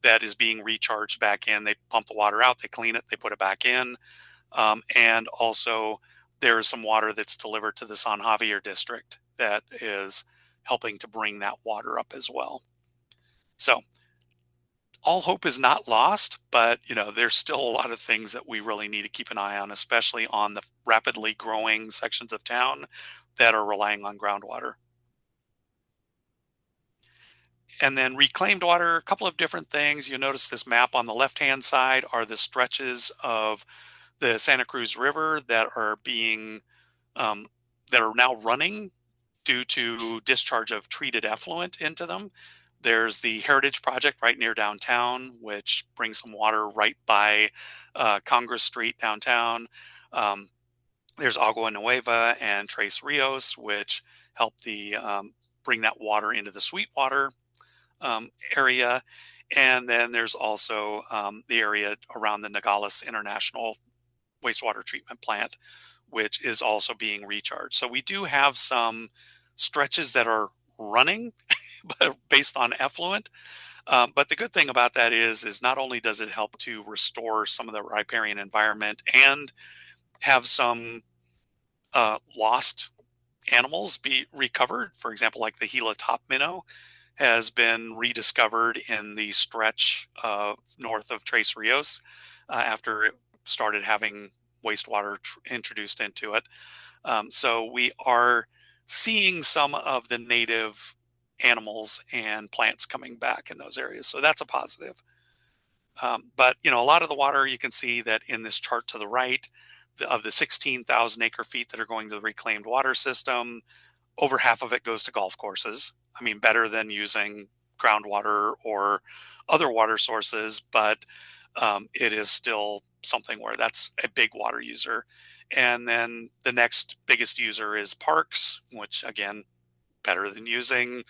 that is being recharged back in. They pump the water out, they clean it, they put it back in. And also there's some water that's delivered to the San Javier district that is helping to bring that water up as well. So all hope is not lost, but there's still a lot of things that we really need to keep an eye on, especially on the rapidly growing sections of town that are relying on groundwater. And then reclaimed water, a couple of different things. You notice this map on the left-hand side are the stretches of the Santa Cruz River that are being that are now running due to discharge of treated effluent into them. There's the Heritage Project right near downtown, which brings some water right by Congress Street downtown. There's Agua Nueva and Tres Rios, which help bring that water into the Sweetwater area. And then there's also the area around the Nogales International Wastewater Treatment Plant, which is also being recharged. So we do have some stretches that are running but based on effluent. But the good thing about that is not only does it help to restore some of the riparian environment and have some lost animals be recovered. For example, like the Gila top minnow has been rediscovered in the stretch north of Tres Rios after it started having wastewater introduced into it. So we are seeing some of the native animals and plants coming back in those areas. So that's a positive. But, a lot of the water, you can see that in this chart to the right, of the 16,000 acre feet that are going to the reclaimed water system, over half of it goes to golf courses. I mean, better than using groundwater or other water sources, but it is still something where that's a big water user. And then the next biggest user is parks, which again, better than using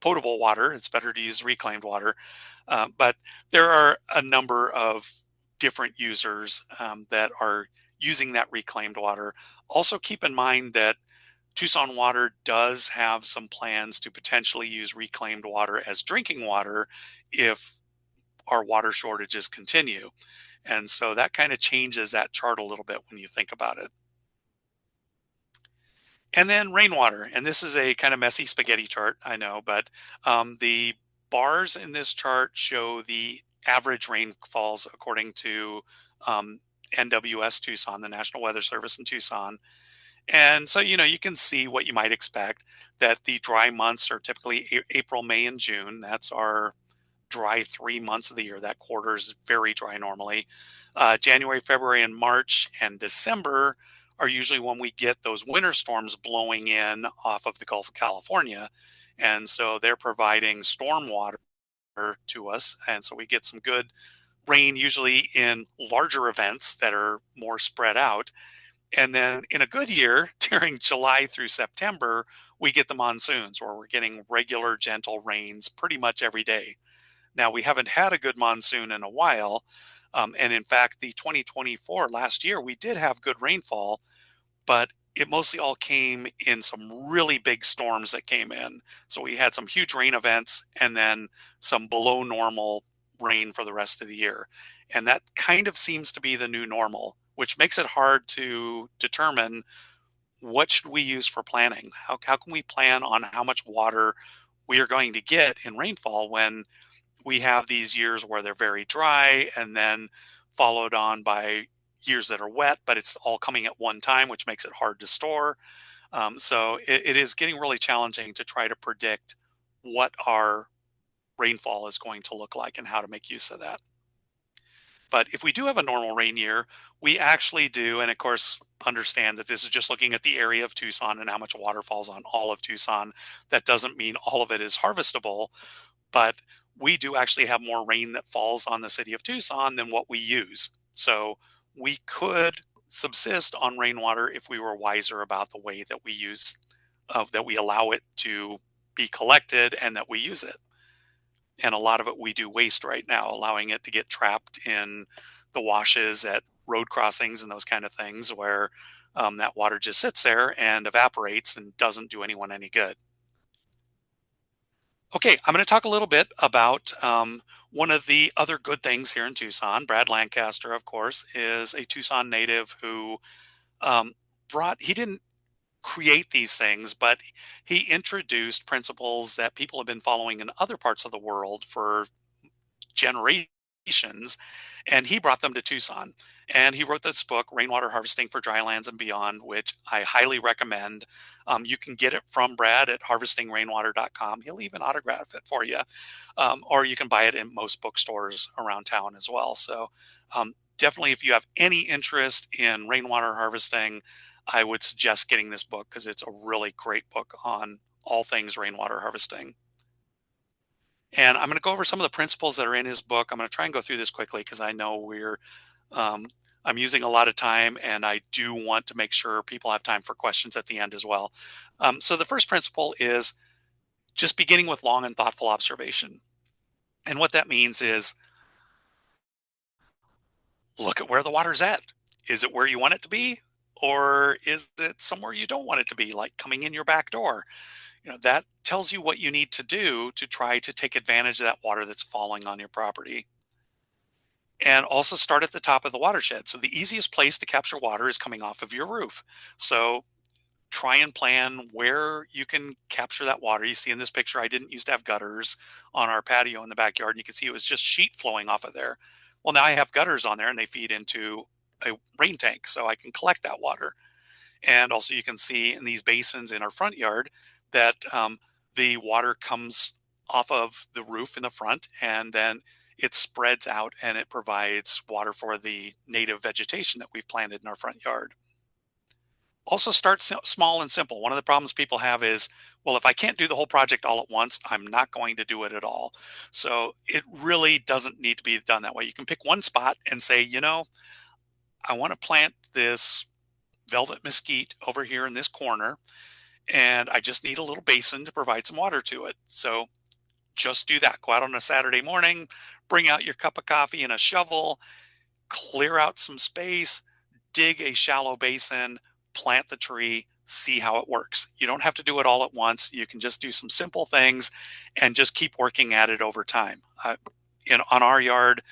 potable water. It's better to use reclaimed water. But there are a number of different users that are using that reclaimed water. Also keep in mind that Tucson Water does have some plans to potentially use reclaimed water as drinking water if our water shortages continue. And so that kind of changes that chart a little bit when you think about it. And then rainwater. And this is a kind of messy spaghetti chart, I know, but the bars in this chart show the average rainfalls according to NWS Tucson, the National Weather Service in Tucson. And so, you can see what you might expect, that the dry months are typically April, May, and June. That's our dry 3 months of the year. That quarter is very dry normally. January, February, and March and December are usually when we get those winter storms blowing in off of the Gulf of California. And so they're providing storm water to us. And so we get some good rain, usually in larger events that are more spread out. And then in a good year, during July through September, we get the monsoons where we're getting regular, gentle rains pretty much every day. Now, we haven't had a good monsoon in a while. And in fact, the 2024 last year, we did have good rainfall, but it mostly all came in some really big storms that came in. So we had some huge rain events and then some below normal rain for the rest of the year. And that kind of seems to be the new normal, which makes it hard to determine what should we use for planning. How can we plan on how much water we are going to get in rainfall when we have these years where they're very dry and then followed on by years that are wet, but it's all coming at one time, which makes it hard to store. So it is getting really challenging to try to predict what our rainfall is going to look like and how to make use of that. But if we do have a normal rain year, we actually do, and of course, understand that this is just looking at the area of Tucson and how much water falls on all of Tucson. That doesn't mean all of it is harvestable, but we do actually have more rain that falls on the city of Tucson than what we use. So we could subsist on rainwater if we were wiser about the way that we use, that we allow it to be collected and that we use it. And a lot of it we do waste right now, allowing it to get trapped in the washes at road crossings and those kind of things where that water just sits there and evaporates and doesn't do anyone any good. Okay, I'm going to talk a little bit about one of the other good things here in Tucson. Brad Lancaster, of course, is a Tucson native who he didn't create these things, but he introduced principles that people have been following in other parts of the world for generations, and he brought them to Tucson. And he wrote this book, Rainwater Harvesting for Drylands and Beyond, which I highly recommend. You can get it from Brad at harvestingrainwater.com. He'll even autograph it for you. Or you can buy it in most bookstores around town as well. So definitely, if you have any interest in rainwater harvesting, I would suggest getting this book because it's a really great book on all things rainwater harvesting. And I'm going to go over some of the principles that are in his book. I'm going to try and go through this quickly because I know I'm using a lot of time and I do want to make sure people have time for questions at the end as well. So the first principle is just beginning with long and thoughtful observation. And what that means is look at where the water's at. Is it where you want it to be? Or is it somewhere you don't want it to be, like coming in your back door? That tells you what you need to do to try to take advantage of that water that's falling on your property. And also start at the top of the watershed. So the easiest place to capture water is coming off of your roof. So try and plan where you can capture that water. You see in this picture, I didn't used to have gutters on our patio in the backyard. And you can see it was just sheet flowing off of there. Well, now I have gutters on there and they feed into a rain tank so I can collect that water. And also you can see in these basins in our front yard that the water comes off of the roof in the front and then it spreads out and it provides water for the native vegetation that we've planted in our front yard. Also start small and simple. One of the problems people have is, well, if I can't do the whole project all at once, I'm not going to do it at all. So it really doesn't need to be done that way. You can pick one spot and say, I want to plant this velvet mesquite over here in this corner, and I just need a little basin to provide some water to it. So just do that. Go out on a Saturday morning, bring out your cup of coffee and a shovel, clear out some space, dig a shallow basin, plant the tree, see how it works. You don't have to do it all at once. You can just do some simple things and just keep working at it over time. On our yard,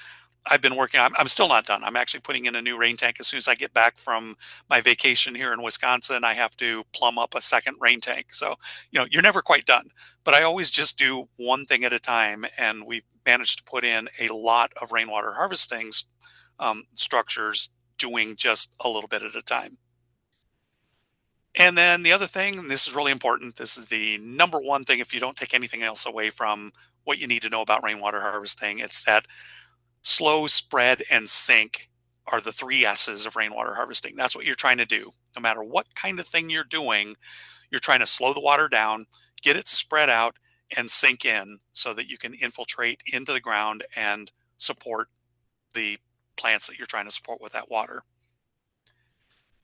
I've been working. I'm still not done. I'm actually putting in a new rain tank. As soon as I get back from my vacation here in Wisconsin, I have to plumb up a second rain tank. So, you're never quite done. But I always just do one thing at a time, and we've managed to put in a lot of rainwater harvesting structures, doing just a little bit at a time. And then the other thing, and this is really important, this is the number one thing if you don't take anything else away from what you need to know about rainwater harvesting, it's that slow, spread, and sink are the 3 S's of rainwater harvesting. That's what you're trying to do. No matter what kind of thing you're doing, you're trying to slow the water down, get it spread out, and sink in so that you can infiltrate into the ground and support the plants that you're trying to support with that water.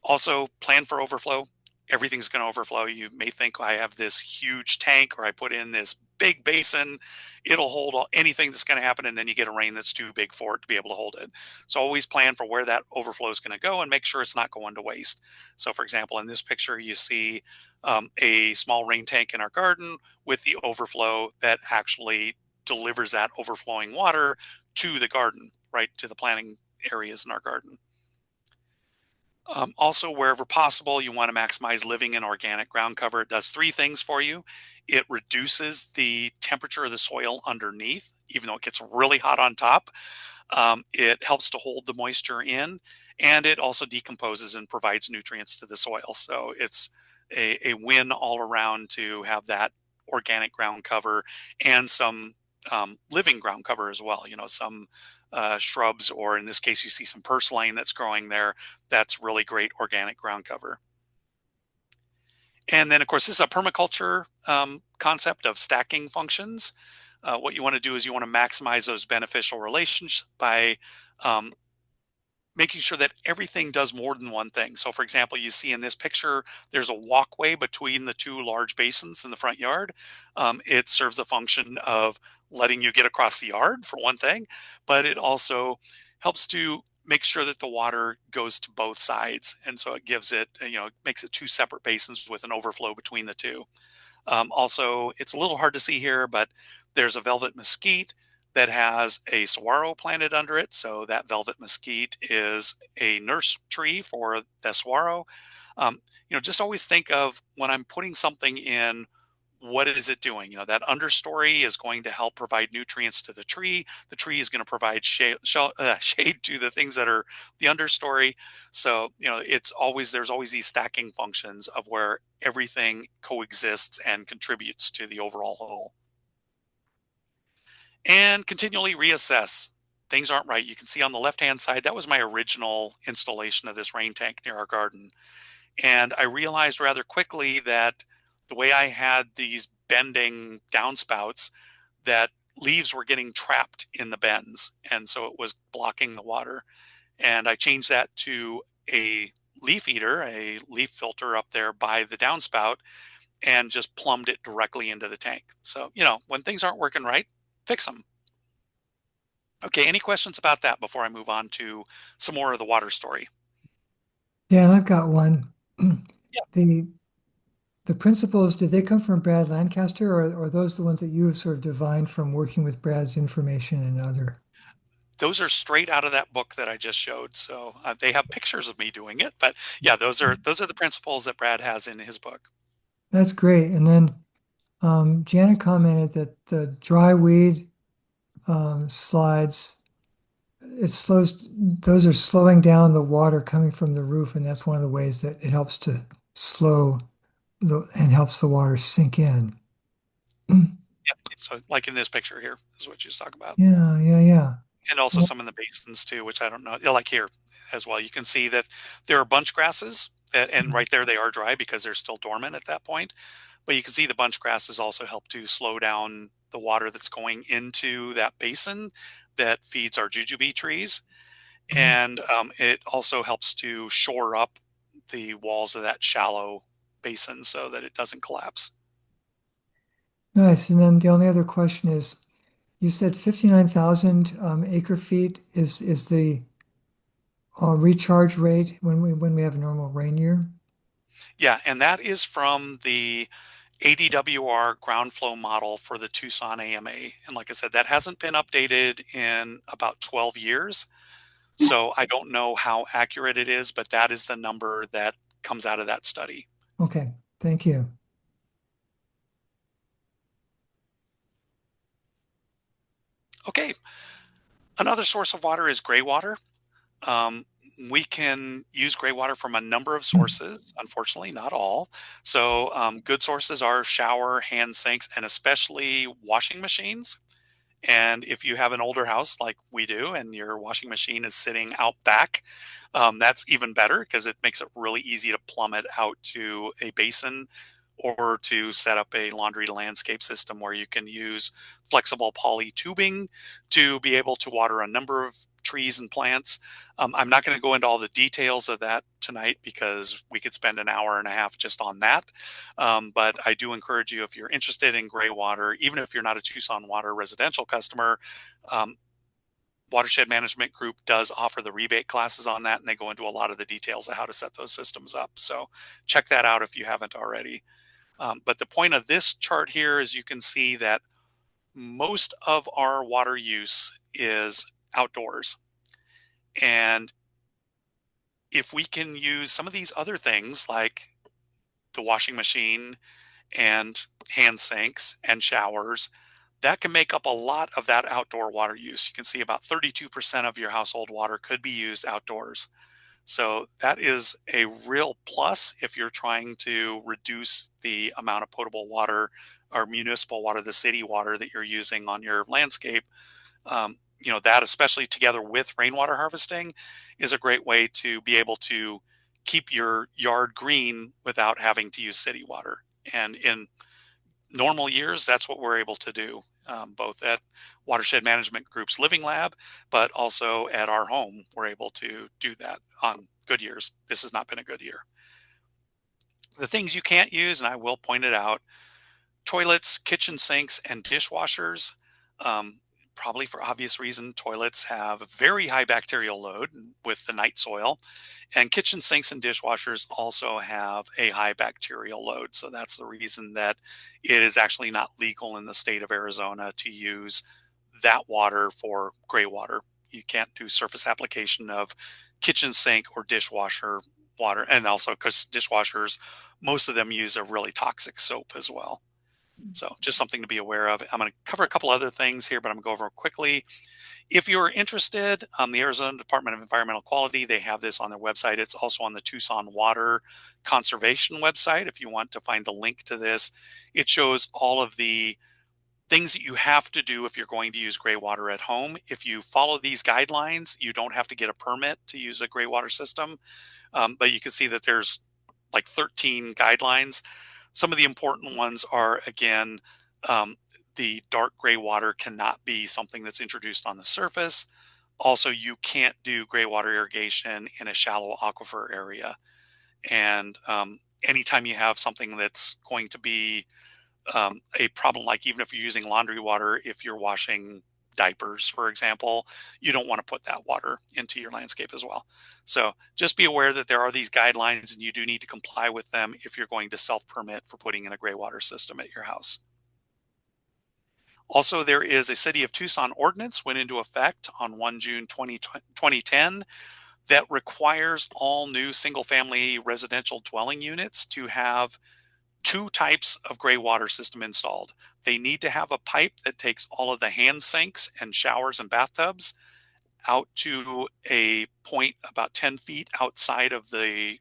Also, plan for overflow. Everything's going to overflow. You may think I have this huge tank or I put in this big basin. It'll hold anything that's going to happen. And then you get a rain that's too big for it to be able to hold it. So always plan for where that overflow is going to go and make sure it's not going to waste. So for example, in this picture, you see a small rain tank in our garden with the overflow that actually delivers that overflowing water to the garden, right to the planting areas in our garden. Also, wherever possible, you want to maximize living in organic ground cover. It does 3 things for you. It reduces the temperature of the soil underneath, even though it gets really hot on top. It helps to hold the moisture in, and it also decomposes and provides nutrients to the soil. So it's a win all around to have that organic ground cover and some living ground cover as well. Some shrubs, or in this case, you see some purslane that's growing there. That's really great organic ground cover. And then, of course, this is a permaculture concept of stacking functions. What you want to do is you want to maximize those beneficial relations by making sure that everything does more than one thing. So for example, you see in this picture, there's a walkway between the 2 large basins in the front yard. It serves the function of letting you get across the yard for one thing, but it also helps to make sure that the water goes to both sides. And so it gives it, makes it 2 separate basins with an overflow between the 2. Also, it's a little hard to see here, but there's a velvet mesquite that has a saguaro planted under it. So that velvet mesquite is a nurse tree for the saguaro. Just always think of when I'm putting something in, what is it doing? That understory is going to help provide nutrients to the tree. The tree is going to provide shade to the things that are the understory. So, there's always these stacking functions of where everything coexists and contributes to the overall whole. And continually reassess. Things aren't right. You can see on the left-hand side, that was my original installation of this rain tank near our garden. And I realized rather quickly that the way I had these bending downspouts, that leaves were getting trapped in the bends. And so it was blocking the water. And I changed that to a leaf eater, a leaf filter up there by the downspout, and just plumbed it directly into the tank. So, when things aren't working right, fix them. Okay, any questions about that before I move on to some more of the water story? Yeah, and I've got one. Yeah. The principles, did they come from Brad Lancaster, or are those the ones that you have sort of divined from working with Brad's information and other? Those are straight out of that book that I just showed. So they have pictures of me doing it, but yeah, those are the principles that Brad has in his book. That's great. And then Janet commented that the dry weed slides, those are slowing down the water coming from the roof, and that's one of the ways that it helps to slow and helps the water sink in. Yep. So like in this picture here is what you're talking about. Yeah. And also some in the basins too, which I don't know. Like here as well, you can see that there are bunch grasses, and right there they are dry because they're still dormant at that point. But you can see the bunch grasses also help to slow down the water that's going into that basin that feeds our jujube trees. And it also helps to shore up the walls of that shallow basin so that it doesn't collapse. Nice. And then the only other question is, you said 59,000 acre feet is the recharge rate when we have a normal rain year? Yeah, and that is from the ADWR ground flow model for the Tucson AMA. And like I said, that hasn't been updated in about 12 years. So I don't know how accurate it is, but that is the number that comes out of that study. Okay, thank you. Okay, another source of water is gray water. Um, we can use gray water from a number of sources, unfortunately, not all. So, good sources are shower, hand sinks, and especially washing machines. And if you have an older house like we do, and your washing machine is sitting out back, that's even better because it makes it really easy to plumb it out to a basin or to set up a laundry landscape system where you can use flexible poly tubing to be able to water a number of trees and plants. I'm not going to go into all the details of that tonight because we could spend an hour and a half just on that. But I do encourage you, if you're interested in gray water, even if you're not a Tucson Water residential customer, um, Watershed Management Group does offer the rebate classes on that, and they go into a lot of the details of how to set those systems up. So check that out if you haven't already. But the point of this chart here is you can see that most of our water use is outdoors. And if we can use some of these other things like the washing machine and hand sinks and showers, that can make up a lot of that outdoor water use. You can see about 32% of your household water could be used outdoors. So that is a real plus if you're trying to reduce the amount of potable water or municipal water, the city water that you're using on your landscape. That especially together with rainwater harvesting is a great way to be able to keep your yard green without having to use city water. And in normal years, that's what we're able to do, both at Watershed Management Group's Living Lab, but also at our home. We're able to do that on good years. This has not been a good year. The things you can't use, and I will point it out: toilets, kitchen sinks, and dishwashers. Um, Probably for obvious reason, toilets have a very high bacterial load with the night soil, and kitchen sinks and dishwashers also have a high bacterial load. So that's the reason that it is actually not legal in the state of Arizona to use that water for gray water. You can't do surface application of kitchen sink or dishwasher water. And also because dishwashers, most of them use a really toxic soap as well. So just something to be aware of. I'm going to cover a couple other things here, but I'm going to go over quickly. If you're interested, the Arizona Department of Environmental Quality, they have this on their website. It's also on the Tucson Water Conservation website. If you want to find the link to this, it shows all of the things that you have to do if you're going to use gray water at home. If you follow these guidelines, you don't have to get a permit to use a gray water system. But you can see that there's like 13 guidelines. Some of the important ones are, again, the dark gray water cannot be something that's introduced on the surface. Also, you can't do gray water irrigation in a shallow aquifer area. And anytime you have something that's going to be a problem, like even if you're using laundry water, if you're washing diapers, for example, you don't want to put that water into your landscape as well. So just be aware that there are these guidelines and you do need to comply with them if you're going to self-permit for putting in a gray water system at your house. Also, there is a City of Tucson ordinance went into effect on 1 June 2010 that requires all new single-family residential dwelling units to have two types of gray water system installed. They need to have a pipe that takes all of the hand sinks and showers and bathtubs out to a point about 10 feet outside of the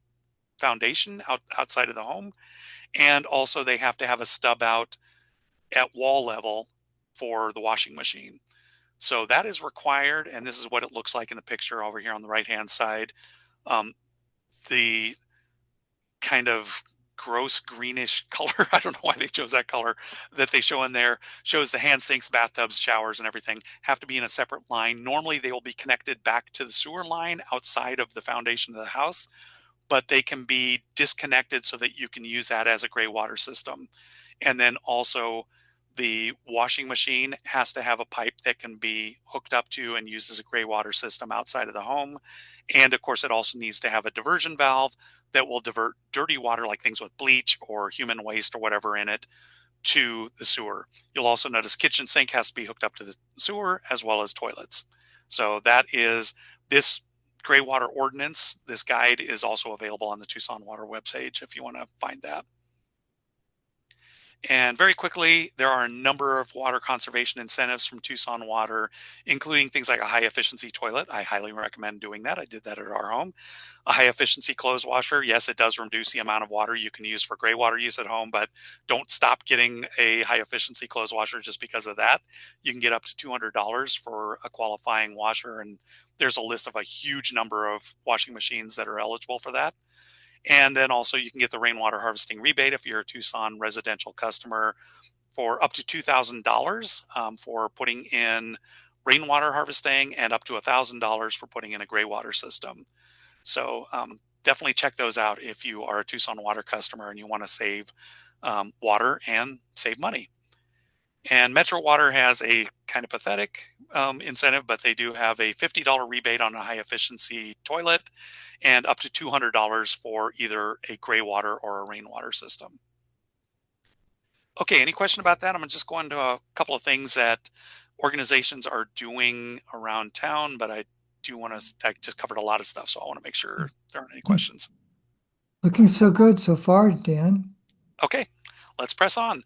foundation, outside of the home. And also they have to have a stub out at wall level for the washing machine. So that is required. And this is what it looks like in the picture over here on the right-hand side. The kind of gross greenish color, I don't know why they chose that color, that they show in there, shows the hand sinks, bathtubs, showers, and everything have to be in a separate line. Normally they will be connected back to the sewer line outside of the foundation of the house, but they can be disconnected so that you can use that as a gray water system. And then also The washing machine has to have a pipe that can be hooked up to and used as a gray water system outside of the home. And of course, it also needs to have a diversion valve that will divert dirty water, like things with bleach or human waste or whatever in it, to the sewer. You'll also notice kitchen sink has to be hooked up to the sewer, as well as toilets. So that is this gray water ordinance. This guide is also available on the Tucson Water webpage if you want to find that. And very quickly, there are a number of water conservation incentives from Tucson Water, including things like a high efficiency toilet. I highly recommend doing that. I did that at our home. A high efficiency clothes washer. Yes, it does reduce the amount of water you can use for gray water use at home, but don't stop getting a high efficiency clothes washer just because of that. You can get up to $200 for a qualifying washer, and there's a list of a huge number of washing machines that are eligible for that. And then also you can get the rainwater harvesting rebate if you're a Tucson residential customer for up to $2,000 for putting in rainwater harvesting, and up to $1,000 for putting in a gray water system. So definitely check those out if you are a Tucson Water customer and you want to save water and save money. And Metro Water has a kind of pathetic incentive, but they do have a $50 rebate on a high efficiency toilet, and up to $200 for either a gray water or a rainwater system. Okay, any question about that? I'm going to just go into a couple of things that organizations are doing around town, but I just covered a lot of stuff, so I want to make sure there aren't any questions. Looking so good so far, Dan. Okay, let's press on.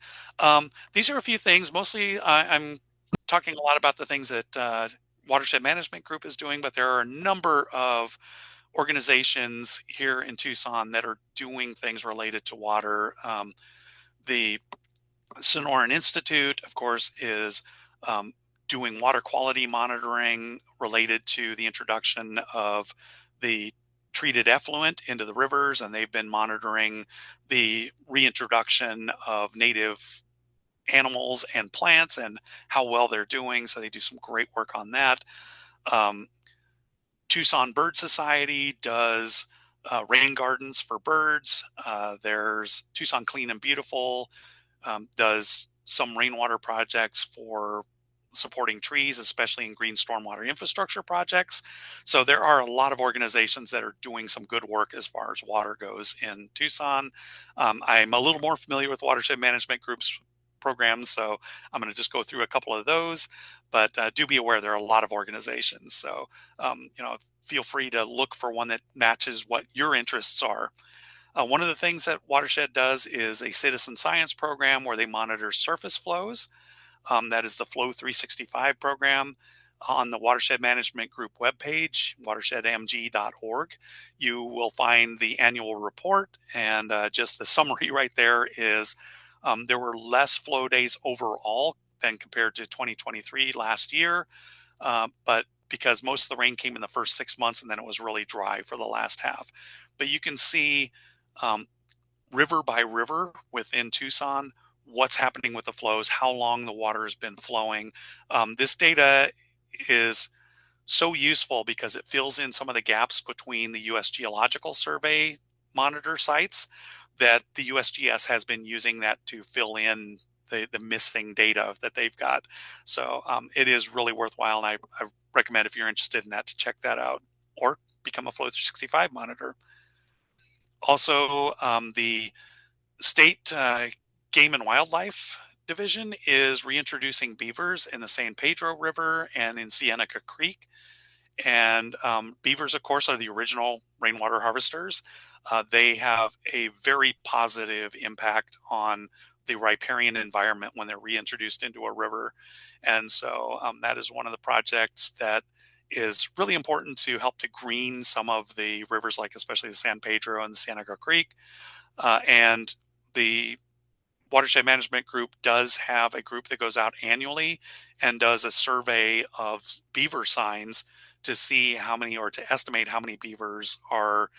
These are a few things. Mostly I'm talking a lot about the things that Watershed Management Group is doing, but there are a number of organizations here in Tucson that are doing things related to water. The Sonoran Institute, of course, is doing water quality monitoring related to the introduction of the treated effluent into the rivers, and they've been monitoring the reintroduction of native animals and plants and how well they're doing. So they do some great work on that. Tucson Bird Society does rain gardens for birds. There's Tucson Clean and Beautiful does some rainwater projects for supporting trees, especially in green stormwater infrastructure projects. So there are a lot of organizations that are doing some good work as far as water goes in Tucson. I'm a little more familiar with Watershed Management Group's programs, so I'm going to just go through a couple of those, but do be aware there are a lot of organizations. So, feel free to look for one that matches what your interests are. One of the things that Watershed does is a citizen science program where they monitor surface flows. That is the Flow 365 program. On the Watershed Management Group webpage, watershedmg.org, you will find the annual report, and just the summary right there is there were less flow days overall than compared to 2023 last year, but because most of the rain came in the first 6 months and then it was really dry for the last half. But you can see river by river within Tucson what's happening with the flows, how long the water has been flowing. This data is so useful because it fills in some of the gaps between the U.S. Geological Survey monitor sites that the USGS has been using that to fill in the missing data that they've got. So it is really worthwhile, and I recommend if you're interested in that to check that out or become a Flow 365 monitor. Also, the state Game and Wildlife Division is reintroducing beavers in the San Pedro River and in Cienega Creek. And beavers, of course, are the original rainwater harvesters. They have a very positive impact on the riparian environment when they're reintroduced into a river. And so that is one of the projects that is really important to help to green some of the rivers, like especially the San Pedro and the Cienega Creek. And the Watershed Management Group does have a group that goes out annually and does a survey of beaver signs to see how many, or to estimate how many beavers are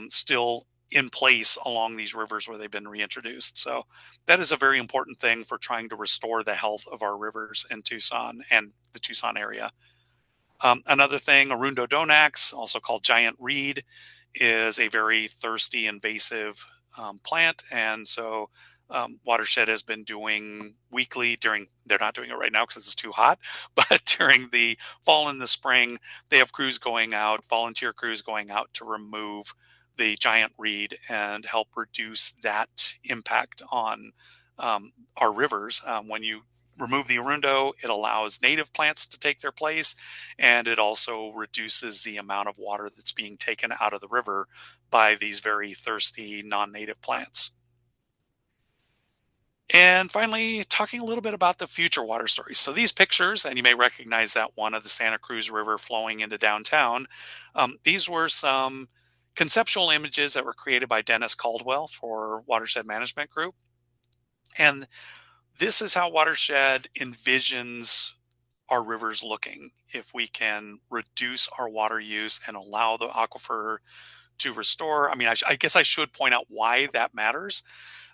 still in place along these rivers where they've been reintroduced. So that is a very important thing for trying to restore the health of our rivers in Tucson and the Tucson area. Another thing, Arundo donax, also called giant reed, is a very thirsty invasive plant. And so Watershed has been doing weekly they're not doing it right now because it's too hot, but during the fall and the spring, they have crews going out, volunteer crews going out to remove the giant reed and help reduce that impact on our rivers. When you remove the arundo, it allows native plants to take their place, and it also reduces the amount of water that's being taken out of the river by these very thirsty non-native plants. And finally, talking a little bit about the future water stories. So these pictures, and you may recognize that one of the Santa Cruz River flowing into downtown. These were some conceptual images that were created by Dennis Caldwell for Watershed Management Group. And this is how Watershed envisions our rivers looking if we can reduce our water use and allow the aquifer to restore. I mean, I guess I should point out why that matters,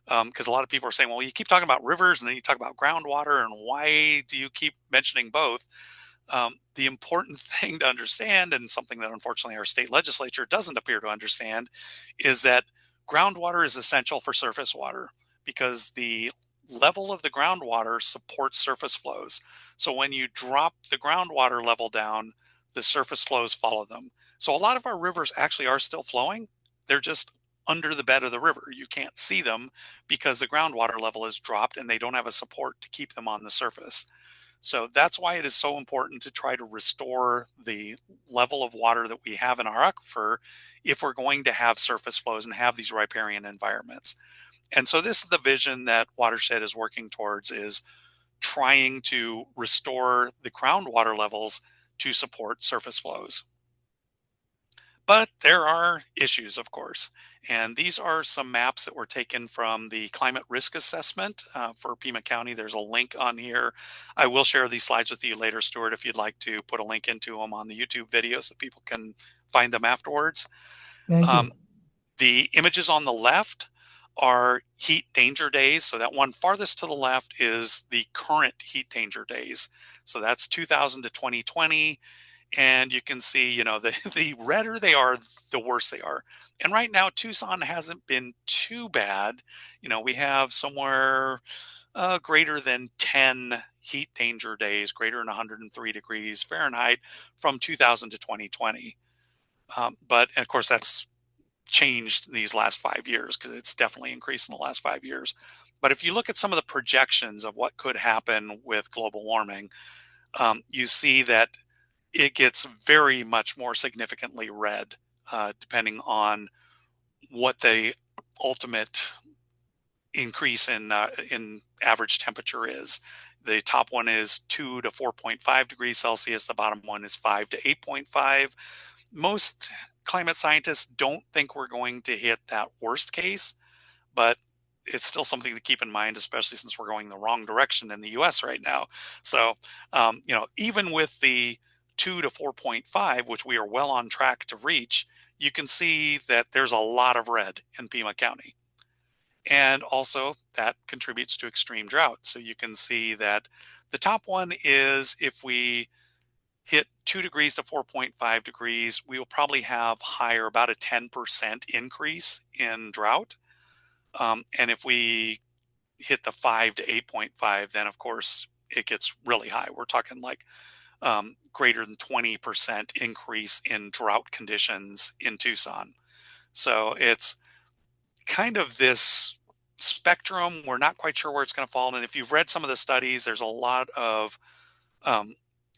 because a lot of people are saying, well, you keep talking about rivers and then you talk about groundwater, and why do you keep mentioning both? The important thing to understand, and something that unfortunately our state legislature doesn't appear to understand, is that groundwater is essential for surface water because the level of the groundwater supports surface flows. So when you drop the groundwater level down, the surface flows follow them. So a lot of our rivers actually are still flowing. They're just under the bed of the river. You can't see them because the groundwater level is dropped and they don't have a support to keep them on the surface. So that's why it is so important to try to restore the level of water that we have in our aquifer if we're going to have surface flows and have these riparian environments. And so this is the vision that Watershed is working towards, is trying to restore the groundwater levels to support surface flows. But there are issues, of course. And these are some maps that were taken from the climate risk assessment for Pima County. There's a link on here. I will share these slides with you later, Stuart, if you'd like to put a link into them on the YouTube video so people can find them afterwards. Thank you. The images on the left are heat danger days. So that one farthest to the left is the current heat danger days. So that's 2000 to 2020. And you can see, the redder they are, the worse they are. And right now, Tucson hasn't been too bad. We have somewhere greater than 10 heat danger days, greater than 103 degrees Fahrenheit from 2000 to 2020. But of course, that's changed these last 5 years because it's definitely increased in the last 5 years. But if you look at some of the projections of what could happen with global warming, you see that it gets very much more significantly red, depending on what the ultimate increase in average temperature is. The top one is 2 to 4.5 degrees Celsius. The bottom one is 5 to 8.5. Most climate scientists don't think we're going to hit that worst case, but it's still something to keep in mind, especially since we're going the wrong direction in the US right now. So, even with the 2 to 4.5, which we are well on track to reach, you can see that there's a lot of red in Pima County. And also that contributes to extreme drought. So you can see that the top one is if we hit 2 degrees to 4.5 degrees, we will probably have higher, about a 10% increase in drought. And if we hit the 5 to 8.5, then of course it gets really high. We're talking like greater than 20% increase in drought conditions in Tucson. So it's kind of this spectrum. We're not quite sure where it's going to fall. And if you've read some of the studies, there's a lot of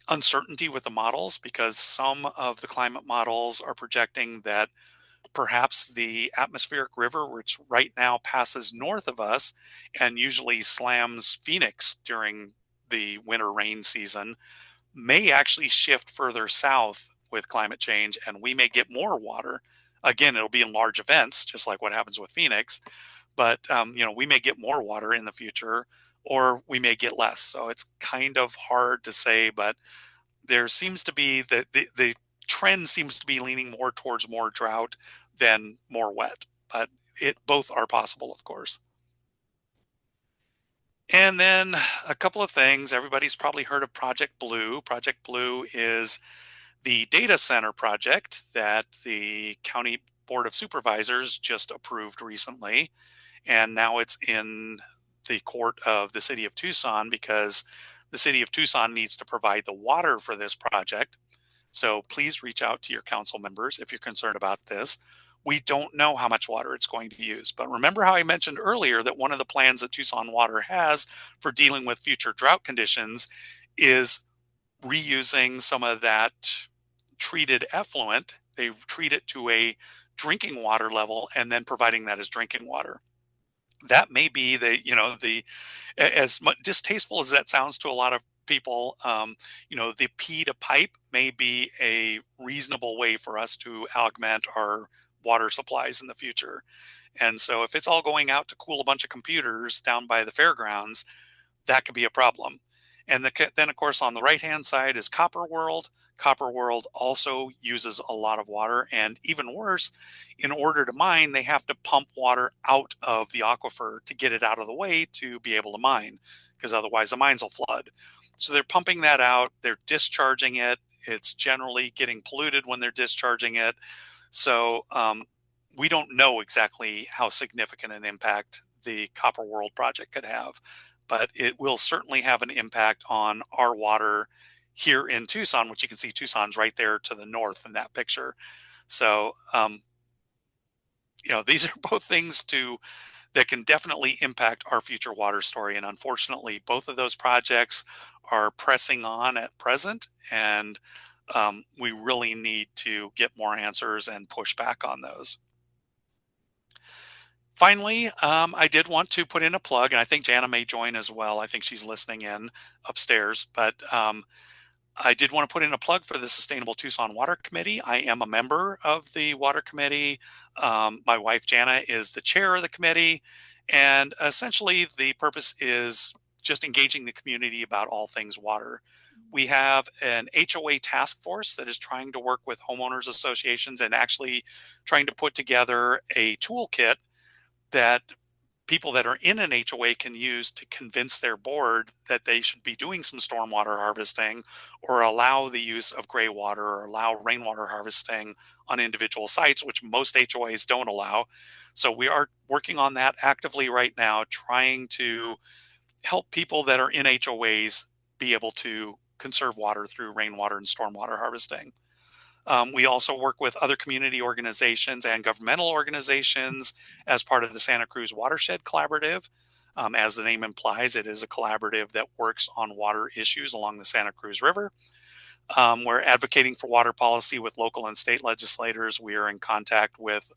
uncertainty with the models, because some of the climate models are projecting that perhaps the atmospheric river, which right now passes north of us and usually slams Phoenix during the winter rain season, may actually shift further south with climate change, and we may get more water. Again, it'll be in large events, just like what happens with Phoenix. But we may get more water in the future, or we may get less. So it's kind of hard to say, but there seems to be the trend seems to be leaning more towards more drought than more wet. But both are possible, of course. And then a couple of things. Everybody's probably heard of Project Blue. Project Blue is the data center project that the County Board of Supervisors just approved recently. and now it's in the court of the city of Tucson because the city of Tucson needs to provide the water for this project. So please reach out to your council members if you're concerned about this. We don't know how much water it's going to use, but remember how I mentioned earlier that one of the plans that Tucson Water has for dealing with future drought conditions is reusing some of that treated effluent. They treat it to a drinking water level and then providing that as drinking water. That may be the as much distasteful as that sounds to a lot of people, the P to pipe may be a reasonable way for us to augment our water supplies in the future. And so if it's all going out to cool a bunch of computers down by the fairgrounds, that could be a problem. And then, of course, on the right-hand side is Copper World. Copper World also uses a lot of water. And even worse, in order to mine, they have to pump water out of the aquifer to get it out of the way to be able to mine, because otherwise the mines will flood. So they're pumping that out. They're discharging it. It's generally getting polluted when they're discharging it. So we don't know exactly how significant an impact the Copper World project could have, but it will certainly have an impact on our water here in Tucson, which you can see Tucson's right there to the north in that picture. So, these are both things that can definitely impact our future water story. And unfortunately, both of those projects are pressing on at present, and we really need to get more answers and push back on those. Finally, I did want to put in a plug, and I think Jana may join as well. I think she's listening in upstairs, but I did want to put in a plug for the Sustainable Tucson Water Committee. I am a member of the Water Committee. My wife, Jana, is the chair of the committee, and essentially the purpose is just engaging the community about all things water. We have an HOA task force that is trying to work with homeowners associations and actually trying to put together a toolkit that people that are in an HOA can use to convince their board that they should be doing some stormwater harvesting or allow the use of gray water or allow rainwater harvesting on individual sites, which most HOAs don't allow. So we are working on that actively right now, trying to help people that are in HOAs be able to conserve water through rainwater and stormwater harvesting. We also work with other community organizations and governmental organizations as part of the Santa Cruz Watershed Collaborative. As the name implies, it is a collaborative that works on water issues along the Santa Cruz River. We're advocating for water policy with local and state legislators. We are in contact with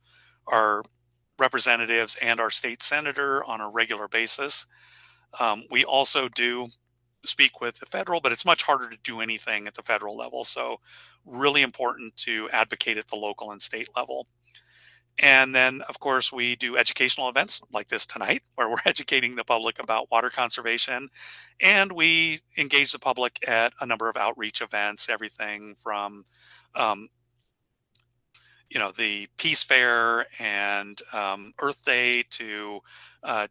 our representatives and our state senator on a regular basis. We also do speak with the federal, but it's much harder to do anything at the federal level. So really important to advocate at the local and state level. And then, of course, we do educational events like this tonight, where we're educating the public about water conservation. And we engage the public at a number of outreach events, everything from, the Peace Fair and Earth Day to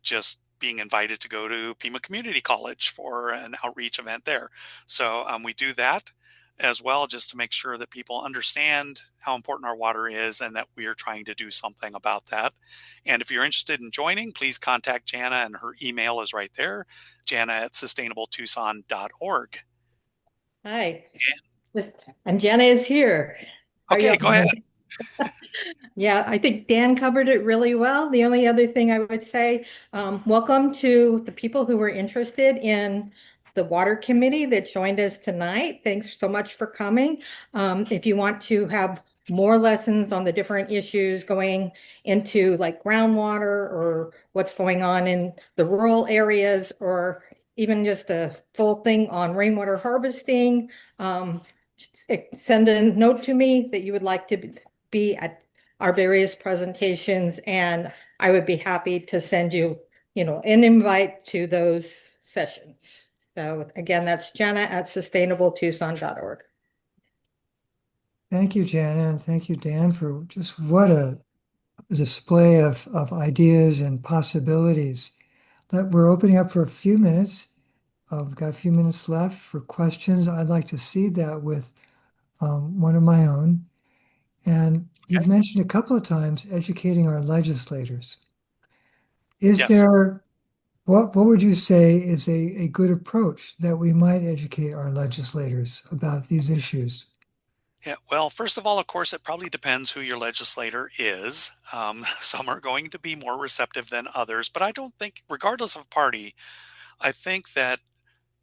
just being invited to go to Pima Community College for an outreach event there. So we do that as well, just to make sure that people understand how important our water is and that we are trying to do something about that. And if you're interested in joining, please contact Jana, and her email is right there, jana@sustainabletucson.org. Hi, and Jenna is here. Okay, go ahead. Yeah, I think Dan covered it really well. The only other thing I would say, welcome to the people who were interested in the Water Committee that joined us tonight. Thanks so much for coming. If you want to have more lessons on the different issues going into like groundwater or what's going on in the rural areas, or even just a full thing on rainwater harvesting, send a note to me that you would like to be at our various presentations, and I would be happy to send you, an invite to those sessions. So again, that's Jana@sustainabletucson.org. Thank you, Jana, and thank you, Dan, for just what a display of ideas and possibilities. We're opening up for a few minutes. We've got a few minutes left for questions. I'd like to seed that with one of my own. And you've mentioned a couple of times educating our legislators. Is Yes. there, what would you say is a good approach that we might educate our legislators about these issues? Yeah, well, first of all, of course, it probably depends who your legislator is. Some are going to be more receptive than others, but I don't think, regardless of party, I think that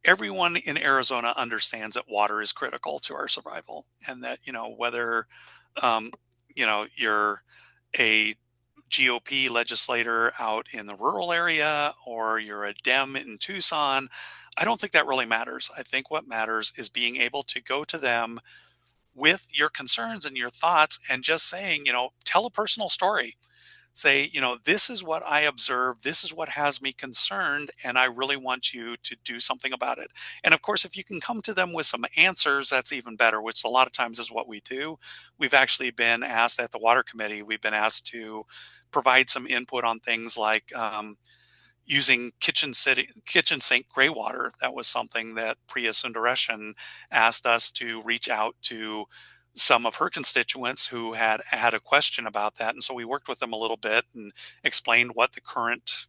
everyone in Arizona understands that water is critical to our survival, and that, whether, um, you're a GOP legislator out in the rural area or you're a Dem in Tucson, I don't think that really matters. I think what matters is being able to go to them with your concerns and your thoughts and just saying, tell a personal story. Say, this is what I observed. This is what has me concerned. And I really want you to do something about it. And of course, if you can come to them with some answers, that's even better, which a lot of times is what we do. We've actually been asked at the Water Committee, we've been asked to provide some input on things like using kitchen sink gray water. That was something that Priya Sundaresan asked us to reach out to some of her constituents who had a question about that. And so we worked with them a little bit and explained what the current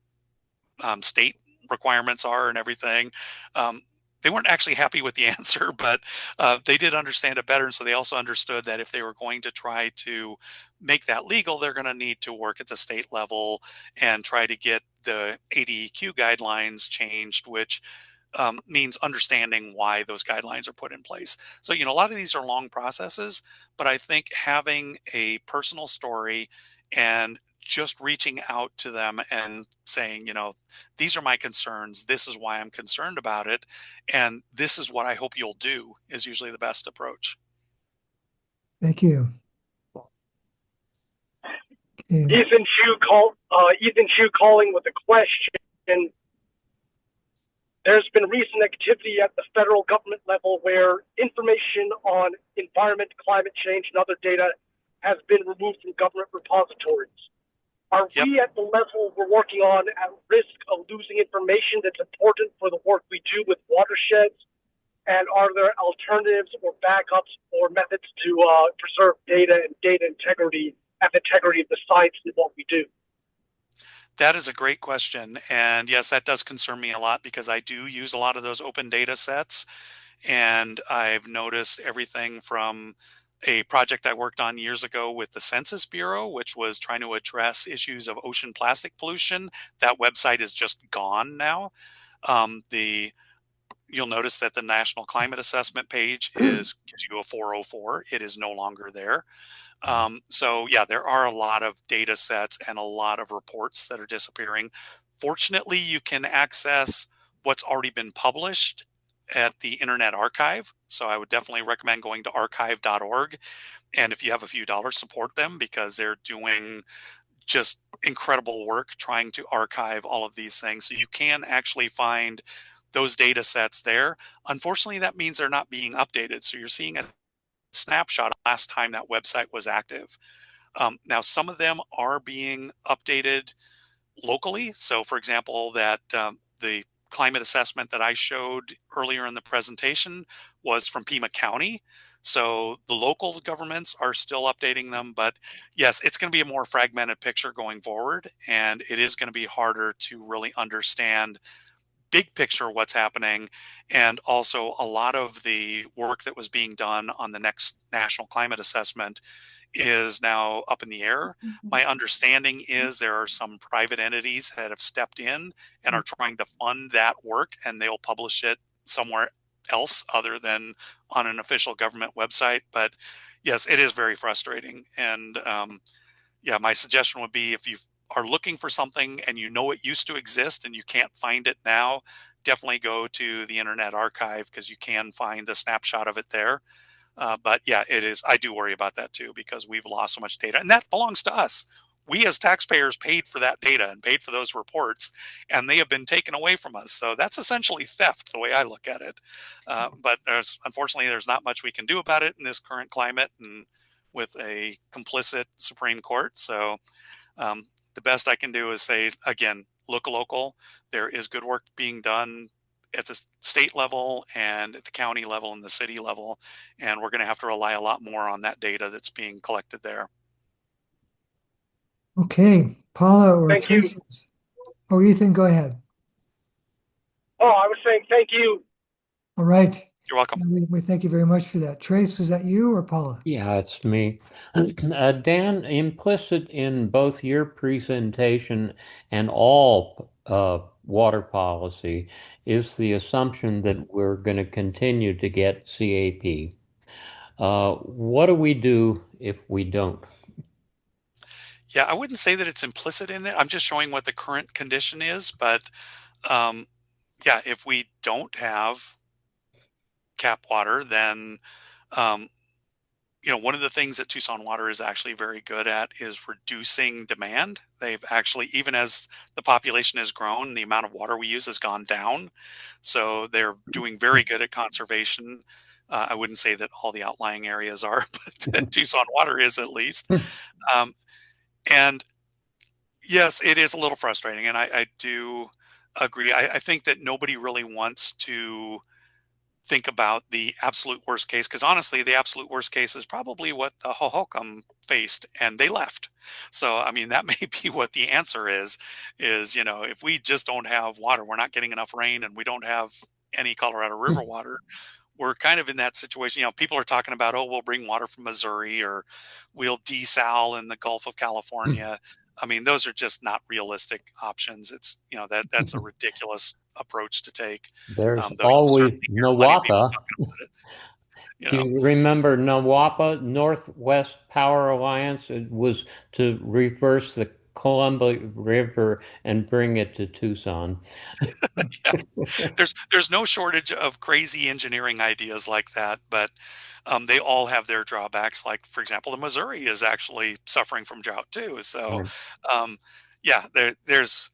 state requirements are and everything. They weren't actually happy with the answer, but they did understand it better. And so they also understood that if they were going to try to make that legal, they're going to need to work at the state level and try to get the ADEQ guidelines changed, which means understanding why those guidelines are put in place. So, a lot of these are long processes, but I think having a personal story and just reaching out to them and saying, these are my concerns. This is why I'm concerned about it. And this is what I hope you'll do is usually the best approach. Thank you. Okay. Ethan Chu calling with a question. There's been recent activity at the federal government level where information on environment, climate change, and other data has been removed from government repositories. Are we at the level we're working on at risk of losing information that's important for the work we do with watersheds? And are there alternatives or backups or methods to preserve data and data integrity and integrity of the science and what we do? That is a great question. And yes, that does concern me a lot because I do use a lot of those open data sets. And I've noticed everything from a project I worked on years ago with the Census Bureau, which was trying to address issues of ocean plastic pollution. That website is just gone now. You'll notice that the National Climate Assessment page gives you a 404. It is no longer there. So yeah, there are a lot of data sets and a lot of reports that are disappearing. Fortunately, you can access what's already been published at the Internet Archive. So I would definitely recommend going to archive.org. And if you have a few dollars, support them because they're doing just incredible work trying to archive all of these things. So you can actually find those data sets there. Unfortunately, that means they're not being updated. So you're seeing a snapshot last time that website was active. Now, some of them are being updated locally. So, for example, that the climate assessment that I showed earlier in the presentation was from Pima County. So the local governments are still updating them. But yes, it's going to be a more fragmented picture going forward. And it is going to be harder to really understand big picture what's happening. And also a lot of the work that was being done on the next national climate assessment is now up in the air. My understanding is there are some private entities that have stepped in and are trying to fund that work, and they'll publish it somewhere else other than on an official government website. But yes, it is very frustrating. And yeah, my suggestion would be if you are looking for something and you know it used to exist and you can't find it now, definitely go to the Internet Archive because you can find the snapshot of it there. But yeah, it is. I do worry about that too because we've lost so much data, and that belongs to us. We as taxpayers paid for that data and paid for those reports, and they have been taken away from us. So that's essentially theft, the way I look at it. But unfortunately, there's not much we can do about it in this current climate and with a complicit Supreme Court. So the best I can do is say, again, look local. There is good work being done at the state level and at the county level and the city level. And we're going to have to rely a lot more on that data that's being collected there. Okay, Paula or Thank you. Tracy. Oh, Ethan, go ahead. Oh, I was saying thank you. All right. You're welcome. We thank you very much for that. Trace, is that you or Paula? Yeah, it's me. Dan, implicit in both your presentation and all water policy is the assumption that we're going to continue to get CAP. What do we do if we don't? Yeah, I wouldn't say that it's implicit in it. I'm just showing what the current condition is. But um, yeah, if we don't have cap water, then um, one of the things that Tucson Water is actually very good at is reducing demand. They've actually, even as the population has grown, the amount of water we use has gone down. So they're doing very good at conservation. I wouldn't say that all the outlying areas are, but Tucson Water is at least. Um, and yes, it is a little frustrating. And I do agree. I think that nobody really wants to think about the absolute worst case, because honestly, the absolute worst case is probably what the Hohokam faced, and they left. So, I mean, that may be what the answer is, if we just don't have water, we're not getting enough rain, and we don't have any Colorado River water, we're kind of in that situation. People are talking about, oh, we'll bring water from Missouri, or we'll desal in the Gulf of California. I mean, those are just not realistic options. It's, that's a ridiculous approach to take. There's Though you'll always certainly hear plenty of people Nawapa. talking about it. You Do know, you remember Nawapa, Northwest Power Alliance? It was to reverse the Columbia River and bring it to Tucson. yeah, there's no shortage of crazy engineering ideas like that, but they all have their drawbacks. Like, for example, the Missouri is actually suffering from drought too. So, Right. yeah, there's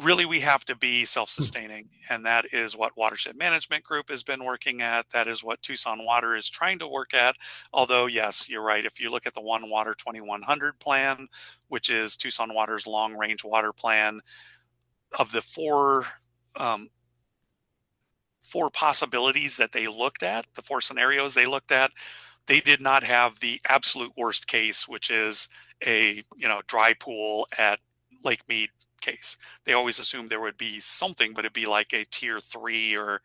really, we have to be self-sustaining, and that is what Watershed Management Group has been working at. That is what Tucson Water is trying to work at. Although, yes, you're right. If you look at the One Water 2100 plan, which is Tucson Water's long-range water plan, of the um, four possibilities that they looked at, the four scenarios they looked at, they did not have the absolute worst case, which is a dry pool at Lake Mead case. They always assumed there would be something, but it'd be like a tier 3 or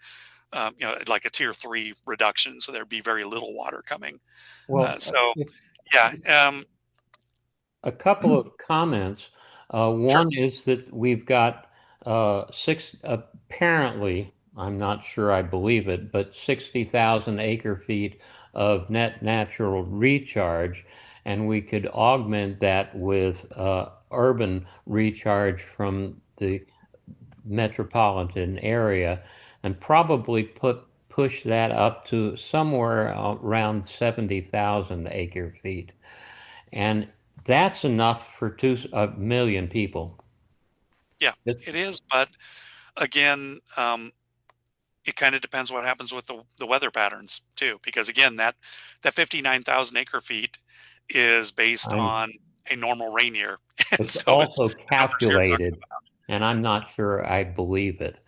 like a tier 3 reduction, so there'd be very little water coming. Well, So if- yeah, a couple of comments. sure. One is that we've got apparently, I'm not sure I believe it, but 60,000 acre feet of net natural recharge, and we could augment that with urban recharge from the metropolitan area and probably push that up to somewhere around 70,000 acre feet. And that's enough for 2 million people. Yeah, it is. But again, it kind of depends what happens with the weather patterns too, because again, that 59,000 acre feet is based I, on a normal rain year, and it's so it's also the numbers you're talking calculated, about. and I'm not sure I believe it,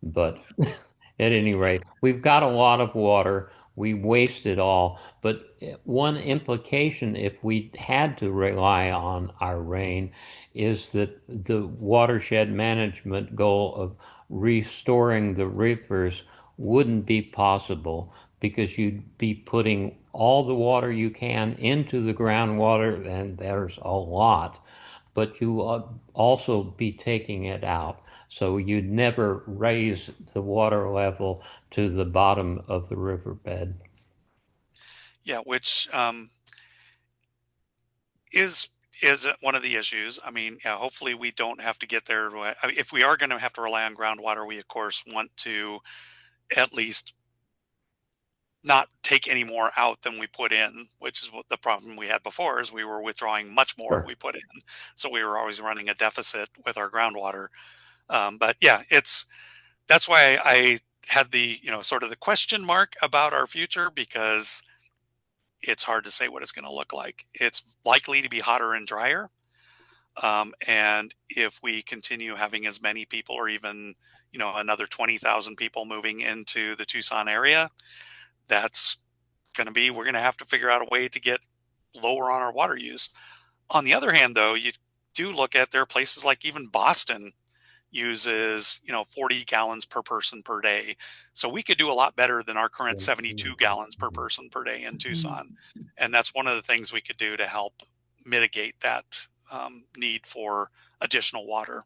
but at any rate, we've got a lot of water. We waste it all. But one implication, if we had to rely on our rain, is that the watershed management goal of restoring the rivers wouldn't be possible because you'd be putting all the water you can into the groundwater, and there's a lot, but you also be taking it out. So you'd never raise the water level to the bottom of the riverbed. Yeah, which is one of the issues. I mean, yeah, hopefully we don't have to get there. I mean, if we are going to have to rely on groundwater, we of course want to at least not take any more out than we put in, which is what the problem we had before, is we were withdrawing much more than Sure. we put in. So we were always running a deficit with our groundwater. But yeah, that's why I had the, sort of the question mark about our future, because it's hard to say what it's going to look like. It's likely to be hotter and drier. And if we continue having as many people, or even, another 20,000 people moving into the Tucson area, that's we're going to have to figure out a way to get lower on our water use. On the other hand, though, you do look at, there are places like even Boston, uses, 40 gallons per person per day. So we could do a lot better than our current 72 gallons per person per day in Tucson. And that's one of the things we could do to help mitigate that need for additional water.